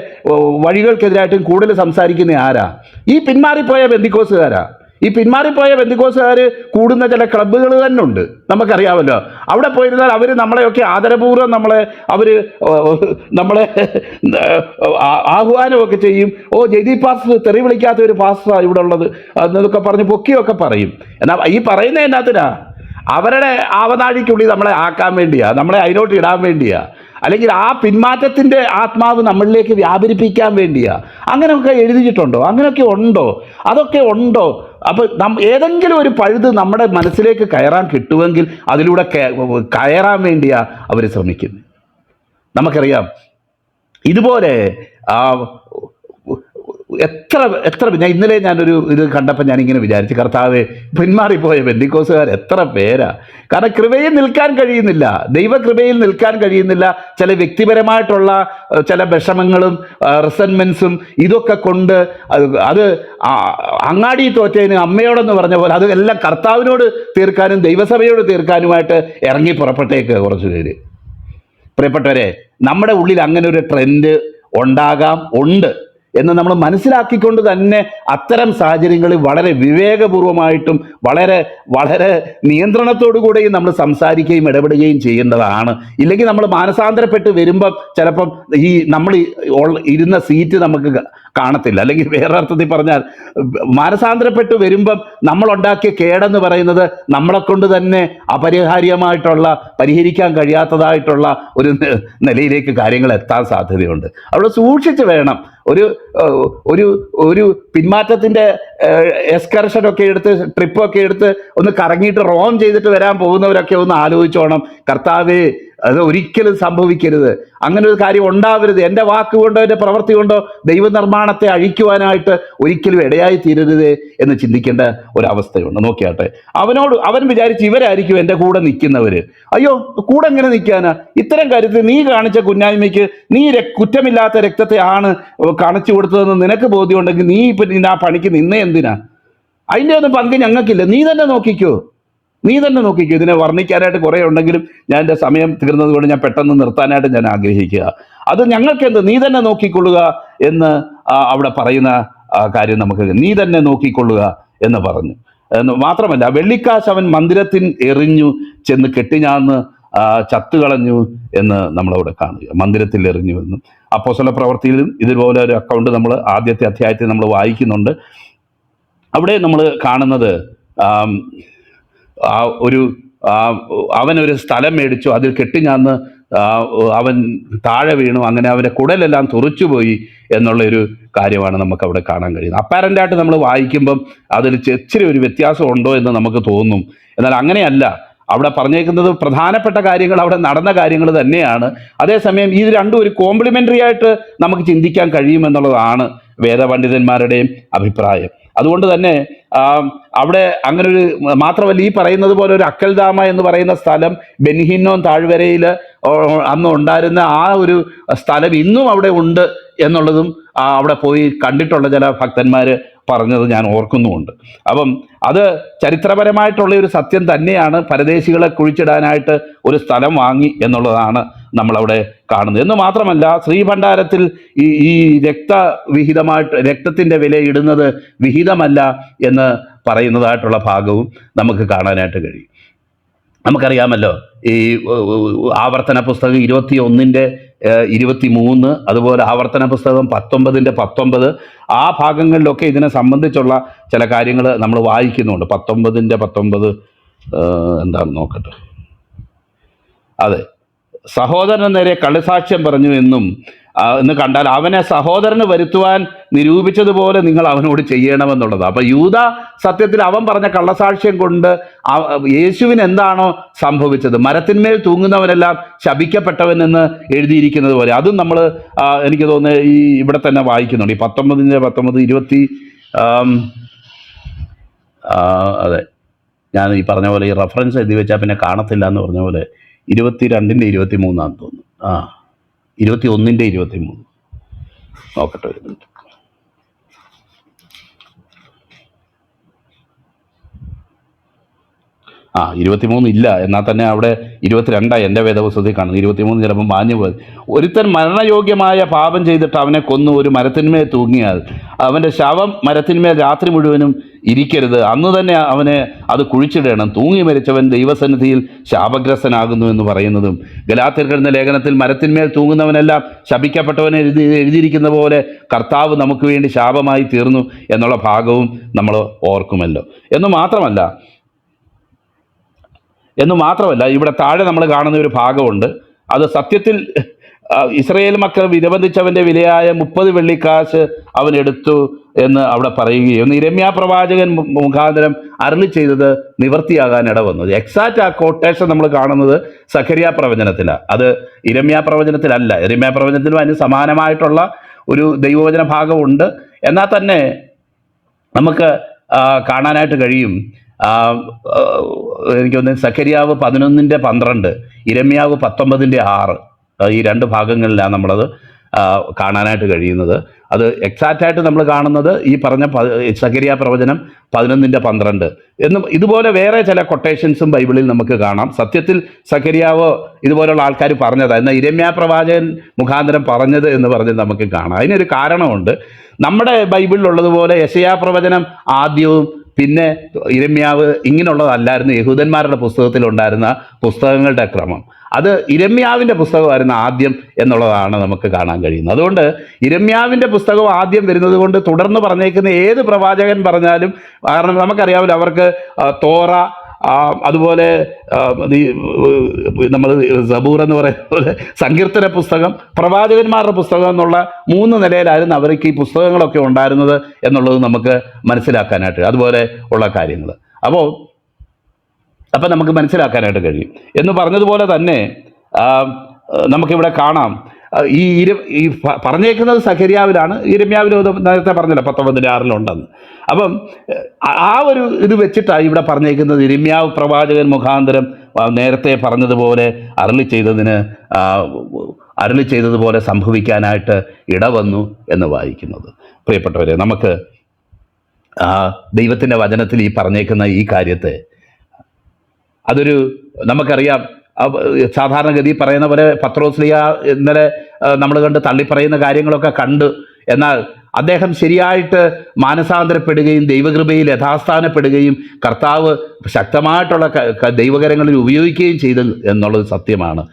[SPEAKER 1] വഴികൾക്കെതിരായിട്ടും കൂടുതൽ സംസാരിക്കുന്ന ആരാ? ഈ പിന്മാറിപ്പോയ ബെന്തിക്കോസുകാരാ. ഈ പിന്മാറിപ്പോയ ബെന്തിക്കോസുകാർ കൂടുന്ന ചില ക്ലബ്ബുകൾ തന്നെ ഉണ്ട്, നമുക്കറിയാമല്ലോ. അവിടെ പോയിരുന്നാൽ അവർ നമ്മളെയൊക്കെ ആദരപൂർവ്വം നമ്മളെ ആഹ്വാനമൊക്കെ ചെയ്യും. ജയ്ദീപ് പാസ്റ്റർ തെറി വിളിക്കാത്ത ഒരു പാസ്റ്ററാണ് ഇവിടെ ഉള്ളത് എന്നൊക്കെ പറഞ്ഞ് പൊക്കിയൊക്കെ പറയും. എന്നാൽ ഈ പറയുന്ന എന്നാത്തിനാ? അവരുടെ ആവനാഴിക്കുള്ളിൽ നമ്മളെ ആക്കാൻ വേണ്ടിയാ, നമ്മളെ അതിലോട്ട് ഇടാൻ വേണ്ടിയാ, അല്ലെങ്കിൽ ആ പിന്മാറ്റത്തിൻ്റെ ആത്മാവ് നമ്മളിലേക്ക് വ്യാപരിപ്പിക്കാൻ വേണ്ടിയാ. അങ്ങനെയൊക്കെ എഴുതിയിട്ടുണ്ടോ? അങ്ങനെയൊക്കെ ഉണ്ടോ? അതൊക്കെ ഉണ്ടോ? അപ്പോൾ ഏതെങ്കിലും ഒരു പഴുത് നമ്മുടെ മനസ്സിലേക്ക് കയറാൻ കിട്ടുമെങ്കിൽ അതിലൂടെ കയറാൻ വേണ്ടിയാ അവർ ശ്രമിക്കുന്നത്. നമുക്കറിയാം, ഇതുപോലെ എത്ര ഞാൻ ഇന്നലെ ഞാനൊരു ഇത് കണ്ടപ്പോൾ ഞാനിങ്ങനെ വിചാരിച്ചു, കർത്താവേ, പിന്മാറിപ്പോയ ബെന്തിക്കോസുകാർ എത്ര പേരാ. കാരണം കൃപയിൽ നിൽക്കാൻ കഴിയുന്നില്ല, ദൈവകൃപയിൽ നിൽക്കാൻ കഴിയുന്നില്ല. ചില വ്യക്തിപരമായിട്ടുള്ള ചില വിഷമങ്ങളും റിസൻമെൻസും ഇതൊക്കെ കൊണ്ട് അത് അങ്ങാടി തോറ്റേന് അമ്മയോടെന്ന് പറഞ്ഞ പോലെ അത് എല്ലാം കർത്താവിനോട് തീർക്കാനും ദൈവസഭയോട് തീർക്കാനുമായിട്ട് ഇറങ്ങി പുറപ്പെട്ടേക്ക് കുറച്ച് പേര്. പ്രിയപ്പെട്ടവരെ, നമ്മുടെ ഉള്ളിൽ അങ്ങനെ ഒരു ട്രെൻഡ് ഉണ്ട് എന്ന് നമ്മൾ മനസ്സിലാക്കിക്കൊണ്ട് തന്നെ അത്തരം സാഹചര്യങ്ങളിൽ വളരെ വിവേകപൂർവമായിട്ടും വളരെ വളരെ നിയന്ത്രണത്തോടു കൂടെയും നമ്മൾ സംസാരിക്കുകയും ഇടപെടുകയും ചെയ്യേണ്ടതാണ്. ഇല്ലെങ്കിൽ നമ്മൾ മാനസാന്തരപ്പെട്ട് വരുമ്പം ചിലപ്പം ഈ നമ്മൾ ഇരുന്ന സീറ്റ് നമുക്ക് കാണത്തില്ല. അല്ലെങ്കിൽ വേറെ അർത്ഥത്തിൽ പറഞ്ഞാൽ, മാനസാന്തരപ്പെട്ട് വരുമ്പം നമ്മളുണ്ടാക്കിയ കേടെന്ന് പറയുന്നത് നമ്മളെ കൊണ്ട് തന്നെ അപരിഹാര്യമായിട്ടുള്ള, പരിഹരിക്കാൻ കഴിയാത്തതായിട്ടുള്ള ഒരു നിലയിലേക്ക് കാര്യങ്ങൾ എത്താൻ സാധ്യതയുണ്ട്. അവിടെ സൂക്ഷിച്ച് വേണം. ഒരു പിന്മാറ്റത്തിൻ്റെ എക്സ്കർഷനൊക്കെ എടുത്ത്, ട്രിപ്പൊക്കെ എടുത്ത് ഒന്ന് കറങ്ങിയിട്ട് റോം ചെയ്തിട്ട് വരാൻ പോകുന്നവരൊക്കെ ഒന്ന് ആലോചിച്ചോണം, കർത്താവേ, അത് ഒരിക്കലും സംഭവിക്കരുത്, അങ്ങനെ ഒരു കാര്യം ഉണ്ടാവരുത്, എൻ്റെ വാക്കുകൊണ്ടോ എൻ്റെ പ്രവൃത്തി കൊണ്ടോ ദൈവനിർമ്മാണത്തെ അഴിക്കുവാനായിട്ട് ഒരിക്കലും ഇടയായി തീരരുത് എന്ന് ചിന്തിക്കേണ്ട ഒരവസ്ഥയുണ്ട്. നോക്കിയാട്ടെ, അവൻ വിചാരിച്ച് ഇവരായിരിക്കും എൻ്റെ കൂടെ നിൽക്കുന്നവർ. അയ്യോ, കൂടെ എങ്ങനെ നിൽക്കാനാ? ഇത്തരം കാര്യത്തിൽ നീ കാണിച്ച കുന്നായ്മയ്ക്ക് നീ കുറ്റമില്ലാത്ത രക്തത്തെ ആണ് കാണിച്ചു കൊടുത്തതെന്ന് നിനക്ക് ബോധ്യമുണ്ടെങ്കിൽ നീ ഇപ്പം ആ പണിക്ക് നിന്നേ എന്തിനാ? അതിൻ്റെ ഒന്നും പങ്ക് ഞങ്ങൾക്കില്ല. നീ തന്നെ നോക്കിക്കോ. ഇതിനെ വർണ്ണിക്കാനായിട്ട് കുറേ ഉണ്ടെങ്കിലും ഞാൻ എൻ്റെ സമയം തീർന്നത് കൊണ്ട് ഞാൻ പെട്ടെന്ന് നിർത്താനായിട്ട് ഞാൻ ആഗ്രഹിക്കുക. അത് ഞങ്ങൾക്കെന്ത്, നീ തന്നെ നോക്കിക്കൊള്ളുക എന്ന് അവിടെ പറയുന്ന കാര്യം നമുക്ക്, നീ തന്നെ നോക്കിക്കൊള്ളുക എന്ന് പറഞ്ഞു. മാത്രമല്ല, വെള്ളിക്കാശ് അവൻ മന്ദിരത്തിൽ എറിഞ്ഞു ചെന്ന് കെട്ടിഞ്ഞാന്ന് ചത്തുകളഞ്ഞു എന്ന് നമ്മളവിടെ കാണുക. മന്ദിരത്തിൽ എറിഞ്ഞു എന്നും അപ്പോസ്തല പ്രവൃത്തിയിലും ഇതുപോലെ ഒരു അക്കൗണ്ട് നമ്മൾ ആദ്യത്തെ അധ്യായത്തിൽ നമ്മൾ വായിക്കുന്നുണ്ട്. അവിടെ നമ്മൾ കാണുന്നത് അവനൊരു സ്ഥലം മേടിച്ചു, അതിൽ കെട്ടിഞ്ഞാന്ന് അവൻ താഴെ വീണു, അങ്ങനെ അവൻ്റെ കുടലെല്ലാം തുറച്ചുപോയി എന്നുള്ളൊരു കാര്യമാണ് നമുക്ക് അവിടെ കാണാൻ കഴിയുന്നത്. അപ്പാരൻ്റായിട്ട് നമ്മൾ വായിക്കുമ്പം അതിൽ ഇച്ചിരി ഒരു വ്യത്യാസം ഉണ്ടോ എന്ന് നമുക്ക് തോന്നും. എന്നാൽ അങ്ങനെയല്ല. അവിടെ പറഞ്ഞേക്കുന്നത് പ്രധാനപ്പെട്ട കാര്യങ്ങൾ, അവിടെ നടന്ന കാര്യങ്ങൾ തന്നെയാണ്. അതേസമയം ഇത് രണ്ടും ഒരു കോംപ്ലിമെൻ്ററി ആയിട്ട് നമുക്ക് ചിന്തിക്കാൻ കഴിയുമെന്നുള്ളതാണ് വേദപണ്ഡിതന്മാരുടെയും അഭിപ്രായം. അതുകൊണ്ട് തന്നെ അവിടെ അങ്ങനെ ഒരു, മാത്രമല്ല ഈ പറയുന്നത് പോലെ ഒരു അക്കൽദാമ എന്ന് പറയുന്ന സ്ഥലം ബെൻഹിന്നോൻ താഴ്വരയിൽ അന്ന് ഉണ്ടായിരുന്ന ആ ഒരു സ്ഥലം ഇന്നും അവിടെ ഉണ്ട് എന്നുള്ളതും അവിടെ പോയി കണ്ടിട്ടുള്ള ചില ഭക്തന്മാർ പറഞ്ഞത് ഞാൻ ഓർക്കുന്നുമുണ്ട്. അപ്പം അത് ചരിത്രപരമായിട്ടുള്ള ഒരു സത്യം തന്നെയാണ്. പരദേശികളെ കുഴിച്ചിടാനായിട്ട് ഒരു സ്ഥലം വാങ്ങി എന്നുള്ളതാണ് നമ്മളവിടെ കാണുന്നത്. എന്ന് മാത്രമല്ല, ശ്രീഭണ്ഡാരത്തിൽ ഈ രക്തവിഹിതമായിട്ട് രക്തത്തിൻ്റെ വില ഇടുന്നത് വിഹിതമല്ല എന്ന് പറയുന്നതായിട്ടുള്ള ഭാഗവും നമുക്ക് കാണാനായിട്ട് കഴിയും. നമുക്കറിയാമല്ലോ, ഈ ആവർത്തന പുസ്തകം 21:23, അതുപോലെ ആവർത്തന പുസ്തകം 19:19, ആ ഭാഗങ്ങളിലൊക്കെ ഇതിനെ സംബന്ധിച്ചുള്ള ചില കാര്യങ്ങൾ നമ്മൾ വായിക്കുന്നുണ്ട്. 19:19 എന്താണെന്ന് നോക്കട്ടെ. അതെ, സഹോദരന് നേരെ കള്ളുസാക്ഷ്യം പറഞ്ഞു എന്ന് കണ്ടാൽ അവനെ സഹോദരന് വരുത്തുവാൻ നിരൂപിച്ചതുപോലെ നിങ്ങൾ അവനോട് ചെയ്യണമെന്നുള്ളത്. അപ്പം യൂദ സത്യത്തിൽ അവൻ പറഞ്ഞ കള്ളസാക്ഷ്യം കൊണ്ട് യേശുവിന് എന്താണോ സംഭവിച്ചത്, മരത്തിന്മേൽ തൂങ്ങുന്നവനെല്ലാം ശപിക്കപ്പെട്ടവൻ എന്ന് എഴുതിയിരിക്കുന്നത് പോലെ, അതും നമ്മൾ എനിക്ക് തോന്നുന്നത് ഈ ഇവിടെ തന്നെ വായിക്കുന്നുണ്ട്. ഈ 19:19, അതെ, ഞാൻ ഈ പറഞ്ഞ പോലെ ഈ റെഫറൻസ് എഴുതി വെച്ചാൽ പിന്നെ കാണത്തില്ല എന്ന് പറഞ്ഞ പോലെ 22:23 തോന്നുന്നു. 21:23 നോക്കട്ടെ ഒരു മിനിറ്റ്. 23 ഇല്ല, എന്നാൽ തന്നെ അവിടെ 22 എൻ്റെ വേദപുസ്തകത്തിൽ കാണുന്നത്. 23 ചിലപ്പോൾ മാഞ്ഞു പോയത്. ഒരുത്തൻ മരണയോഗ്യമായ പാപം ചെയ്തിട്ട് അവനെ കൊന്നു ഒരു മരത്തിന്മേൽ തൂങ്ങിയാൽ അവൻ്റെ ശവം മരത്തിന്മേൽ രാത്രി മുഴുവനും ഇരിക്കരുത്, അന്ന് തന്നെ അവനെ അത് കുഴിച്ചിടണം. തൂങ്ങി മരിച്ചവൻ ദൈവസന്നിധിയിൽ ശാപഗ്രസ്തനാകുന്നു എന്ന് പറയുന്നതും, ഗലാത്യർക്ക് എഴുതുന്ന ലേഖനത്തിൽ മരത്തിന്മേൽ തൂങ്ങുന്നവനെല്ലാം ശപിക്കപ്പെട്ടവനെ എഴുതിയിരിക്കുന്ന പോലെ കർത്താവ് നമുക്ക് വേണ്ടി ശാപമായി തീർന്നു എന്നുള്ള ഭാഗവും നമ്മൾ ഓർക്കുമല്ലോ. എന്ന് മാത്രമല്ല ഇവിടെ താഴെ നമ്മൾ കാണുന്ന ഒരു ഭാഗമുണ്ട്. അത് സത്യത്തിൽ ഇസ്രായേൽ മക്കൾ വിലബന്ധിച്ചവൻ്റെ വിലയായ 30 വെള്ളിക്കാശ് അവൻ എടുത്തു എന്ന് അവിടെ പറയുകയും യിരെമ്യാ പ്രവാചകൻ മുഖാന്തരം അരുളി ചെയ്തത് നിവർത്തിയാകാൻ ഇടവന്നു. എക്സാക്റ്റ് ആ കോട്ടേഷൻ നമ്മൾ കാണുന്നത് സഖരിയ പ്രവചനത്തിലാണ്, അത് യിരെമ്യാ പ്രവചനത്തിലല്ല. യിരെമ്യാ പ്രവചനത്തിലും അതിന് സമാനമായിട്ടുള്ള ഒരു ദൈവവചന ഭാഗമുണ്ട്. എന്നാൽ തന്നെ നമുക്ക് കാണാനായിട്ട് കഴിയും, എനിക്കൊന്ന് സഖരിയാവ് 11:12, യിരെമ്യാവ് 19:6, ഈ രണ്ട് ഭാഗങ്ങളിലാണ് നമ്മളത് കാണാനായിട്ട് കഴിയുന്നത്. അത് എക്സാക്റ്റായിട്ട് നമ്മൾ കാണുന്നത് ഈ പറഞ്ഞ സഖരിയ പ്രവചനം 11:12 എന്നും ഇതുപോലെ വേറെ ചില കൊട്ടേഷൻസും ബൈബിളിൽ നമുക്ക് കാണാം. സത്യത്തിൽ സഖരിയാവ് ഇതുപോലുള്ള ആൾക്കാർ പറഞ്ഞതാണ്, എന്നാൽ യിരെമ്യാ പ്രവാചകൻ മുഖാന്തരം പറഞ്ഞത് എന്ന് പറഞ്ഞ് നമുക്ക് കാണാം. അതിനൊരു കാരണമുണ്ട്. നമ്മുടെ ബൈബിളിലുള്ളതുപോലെ യെശയ്യാ പ്രവചനം ആദ്യവും പിന്നെ യിരെമ്യാവ് ഇങ്ങനെയുള്ളതല്ലായിരുന്നു യഹൂദന്മാരുടെ പുസ്തകത്തിലുണ്ടായിരുന്ന പുസ്തകങ്ങളുടെ ക്രമം. അത് യിരെമ്യാവിൻ്റെ പുസ്തകമായിരുന്നു ആദ്യം എന്നുള്ളതാണ് നമുക്ക് കാണാൻ കഴിയുന്നത്. അതുകൊണ്ട് യിരെമ്യാവിൻ്റെ പുസ്തകം ആദ്യം വരുന്നത് കൊണ്ട് തുടർന്ന് പറഞ്ഞേക്കുന്ന ഏത് പ്രവാചകൻ പറഞ്ഞാലും, കാരണം നമുക്കറിയാമല്ലോ അവർക്ക് തോറ, അതുപോലെ നമ്മൾ സബൂർ എന്ന് പറയുന്ന പോലെ സങ്കീർത്തന പുസ്തകം, പ്രവാചകന്മാരുടെ പുസ്തകം എന്നുള്ള 3 നിലയിലായിരുന്നു അവർക്ക് ഈ പുസ്തകങ്ങളൊക്കെ ഉണ്ടായിരുന്നത് എന്നുള്ളത് നമുക്ക് മനസ്സിലാക്കാനായിട്ട്, അതുപോലെ ഉള്ള കാര്യങ്ങൾ അപ്പോൾ നമുക്ക് മനസ്സിലാക്കാനായിട്ട് കഴിയും. എന്ന് പറഞ്ഞതുപോലെ തന്നെ നമുക്കിവിടെ കാണാം, ഈ പറഞ്ഞേക്കുന്നത് സഖരിയാവിലാണ്, യിരെമ്യാവിൽ നേരത്തെ പറഞ്ഞല്ലോ 19:6 അപ്പം ആ ഒരു ഇത് വെച്ചിട്ടാണ് ഇവിടെ പറഞ്ഞേക്കുന്നത് യിരെമ്യാവ് പ്രവാചകൻ മുഖാന്തരം നേരത്തെ പറഞ്ഞതുപോലെ അരുളി ചെയ്തതുപോലെ സംഭവിക്കാനായിട്ട് ഇടവന്നു എന്ന് വായിക്കുന്നത്. പ്രിയപ്പെട്ടവരെ, നമുക്ക് ദൈവത്തിൻ്റെ വചനത്തിൽ ഈ പറഞ്ഞേക്കുന്ന ഈ കാര്യത്തെ, അതൊരു നമുക്കറിയാം, സാധാരണഗതി പറയുന്ന പോലെ പത്രോസ്ലിയ ഇന്നലെ നമ്മൾ കണ്ട് തള്ളിപ്പറയുന്ന കാര്യങ്ങളൊക്കെ കണ്ടു. എന്നാൽ അദ്ദേഹം ശരിയായിട്ട് മാനസാന്തരപ്പെടുകയും ദൈവകൃപയിൽ യഥാസ്ഥാനപ്പെടുകയും കർത്താവ് ശക്തമായിട്ടുള്ള ദൈവകരങ്ങളിൽ ഉപയോഗിക്കുകയും ചെയ്തു എന്നുള്ളത് സത്യമാണ്.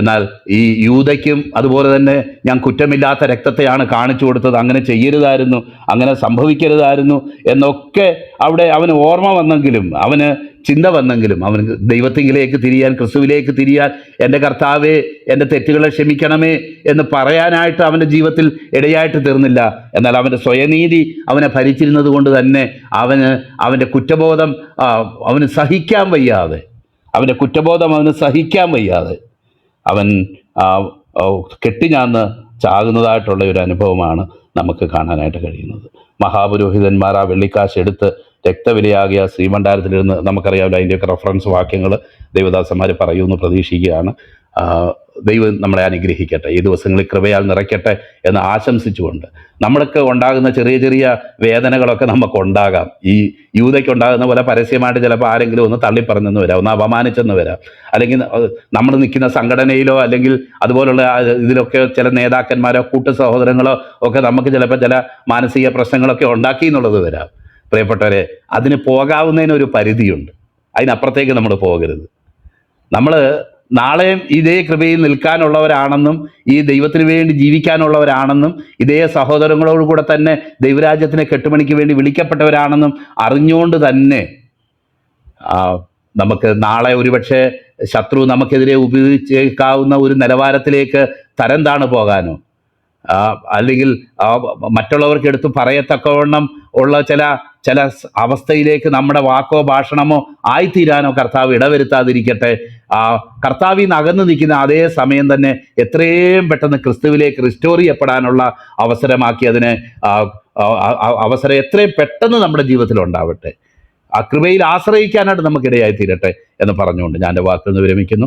[SPEAKER 1] എന്നാൽ ഈ യൂദയ്ക്കും അതുപോലെ തന്നെ ഞാൻ കുറ്റമില്ലാത്ത രക്തത്തെയാണ് കാണിച്ചു കൊടുത്തത്, അങ്ങനെ ചെയ്യരുതായിരുന്നു, അങ്ങനെ സംഭവിക്കരുതായിരുന്നു എന്നൊക്കെ അവിടെ അവന് ഓർമ്മ വന്നെങ്കിലും, അവന് ചിന്ത വന്നെങ്കിലും, അവന് ദൈവത്തിങ്കിലേക്ക് തിരിയാൻ, ക്രിസ്തുവിലേക്ക് തിരിയാൻ, എൻ്റെ കർത്താവേ എൻ്റെ തെറ്റുകളെ ക്ഷമിക്കണമേ എന്ന് പറയാനായിട്ട് അവൻ്റെ ജീവിതത്തിൽ ഇടയായിട്ട് തീർന്നില്ല. എന്നാൽ അവൻ്റെ സ്വയനീതി അവനെ ഭരിച്ചിരുന്നത് കൊണ്ട് തന്നെ അവൻ്റെ കുറ്റബോധം അവന് സഹിക്കാൻ വയ്യാതെ, അവൻ്റെ കുറ്റബോധം അവന് സഹിക്കാൻ വയ്യാതെ അവൻ കെട്ടിഞ്ഞാന്ന് ചാകുന്നതായിട്ടുള്ള ഒരു അനുഭവമാണ് നമുക്ക് കാണാനായിട്ട് കഴിയുന്നത്. മഹാപുരോഹിതന്മാർ ആ വെള്ളിക്കാശ് എടുത്ത് രക്തവിലയാകിയ ശ്രീമണ്ഡാരത്തിലിരുന്ന്, നമുക്കറിയാമല്ലോ അതിൻ്റെയൊക്കെ റെഫറൻസ് വാക്യങ്ങൾ ദൈവദാസന്മാർ പറയുമെന്ന് പ്രതീക്ഷിക്കുകയാണ്. ദൈവം നമ്മളെ അനുഗ്രഹിക്കട്ടെ, ഈ ദിവസങ്ങളിൽ കൃപയാൽ നിറയ്ക്കട്ടെ എന്ന് ആശംസിച്ചുകൊണ്ട്, നമ്മൾക്ക് ഉണ്ടാകുന്ന ചെറിയ ചെറിയ വേദനകളൊക്കെ നമുക്കുണ്ടാകാം. ഈ യൂദയ്ക്കുണ്ടാകുന്ന പോലെ പരസ്യമായിട്ട് ചിലപ്പോൾ ആരെങ്കിലും ഒന്ന് തള്ളിപ്പറഞ്ഞെന്ന് വരാം, ഒന്ന് അപമാനിച്ചെന്ന് വരാം, അല്ലെങ്കിൽ നമ്മൾ നിൽക്കുന്ന സംഘടനയിലോ അല്ലെങ്കിൽ അതുപോലുള്ള ഇതിലൊക്കെ ചില നേതാക്കന്മാരോ കൂട്ടു സഹോദരങ്ങളോ ഒക്കെ നമുക്ക് ചിലപ്പോൾ ചില മാനസിക പ്രശ്നങ്ങളൊക്കെ ഉണ്ടാക്കി എന്നുള്ളത് വരാം. പ്രിയപ്പെട്ടവരെ, അതിന് പോകാവുന്നതിനൊരു പരിധിയുണ്ട്, അതിനപ്പുറത്തേക്ക് നമ്മൾ പോകരുത്. നമ്മൾ നാളെയും ഇതേ കൃപയിൽ നിൽക്കാനുള്ളവരാണെന്നും ഈ ദൈവത്തിന് വേണ്ടി ജീവിക്കാനുള്ളവരാണെന്നും ഇതേ സഹോദരങ്ങളോടുകൂടെ തന്നെ ദൈവരാജ്യത്തിനെ കെട്ടുപണിക്ക് വേണ്ടി വിളിക്കപ്പെട്ടവരാണെന്നും അറിഞ്ഞുകൊണ്ട് തന്നെ നമുക്ക് നാളെ ഒരുപക്ഷെ ശത്രു നമുക്കെതിരെ ഉപയോഗിച്ചേക്കാവുന്ന ഒരു നിലവാരത്തിലേക്ക് തരം താണു പോകാനോ അല്ലെങ്കിൽ മറ്റുള്ളവർക്ക് എടുത്ത് പറയത്തക്കവണ്ണം ഉള്ള ചില അവസ്ഥയിലേക്ക് നമ്മുടെ വാക്കോ ഭാഷണമോ ആയിത്തീരാനോ കർത്താവ് ഇടവരുത്താതിരിക്കട്ടെ. കർത്താവിൽ നിന്ന് അകന്നു നിൽക്കുന്ന അതേ സമയം തന്നെ എത്രയും പെട്ടെന്ന് ക്രിസ്തുവിലേക്ക് റിസ്റ്റോർ ചെയ്യപ്പെടാനുള്ള അവസരമാക്കി അതിനെ അവസരം എത്രയും പെട്ടെന്ന് നമ്മുടെ ജീവിതത്തിൽ ഉണ്ടാവട്ടെ. ആ കൃപയിൽ ആശ്രയിക്കാനായിട്ട് നമുക്കിടയായി തീരട്ടെ എന്ന് പറഞ്ഞുകൊണ്ട് ഞാൻ എൻ്റെ വാക്കുകൾ വിരമിക്കുന്നു.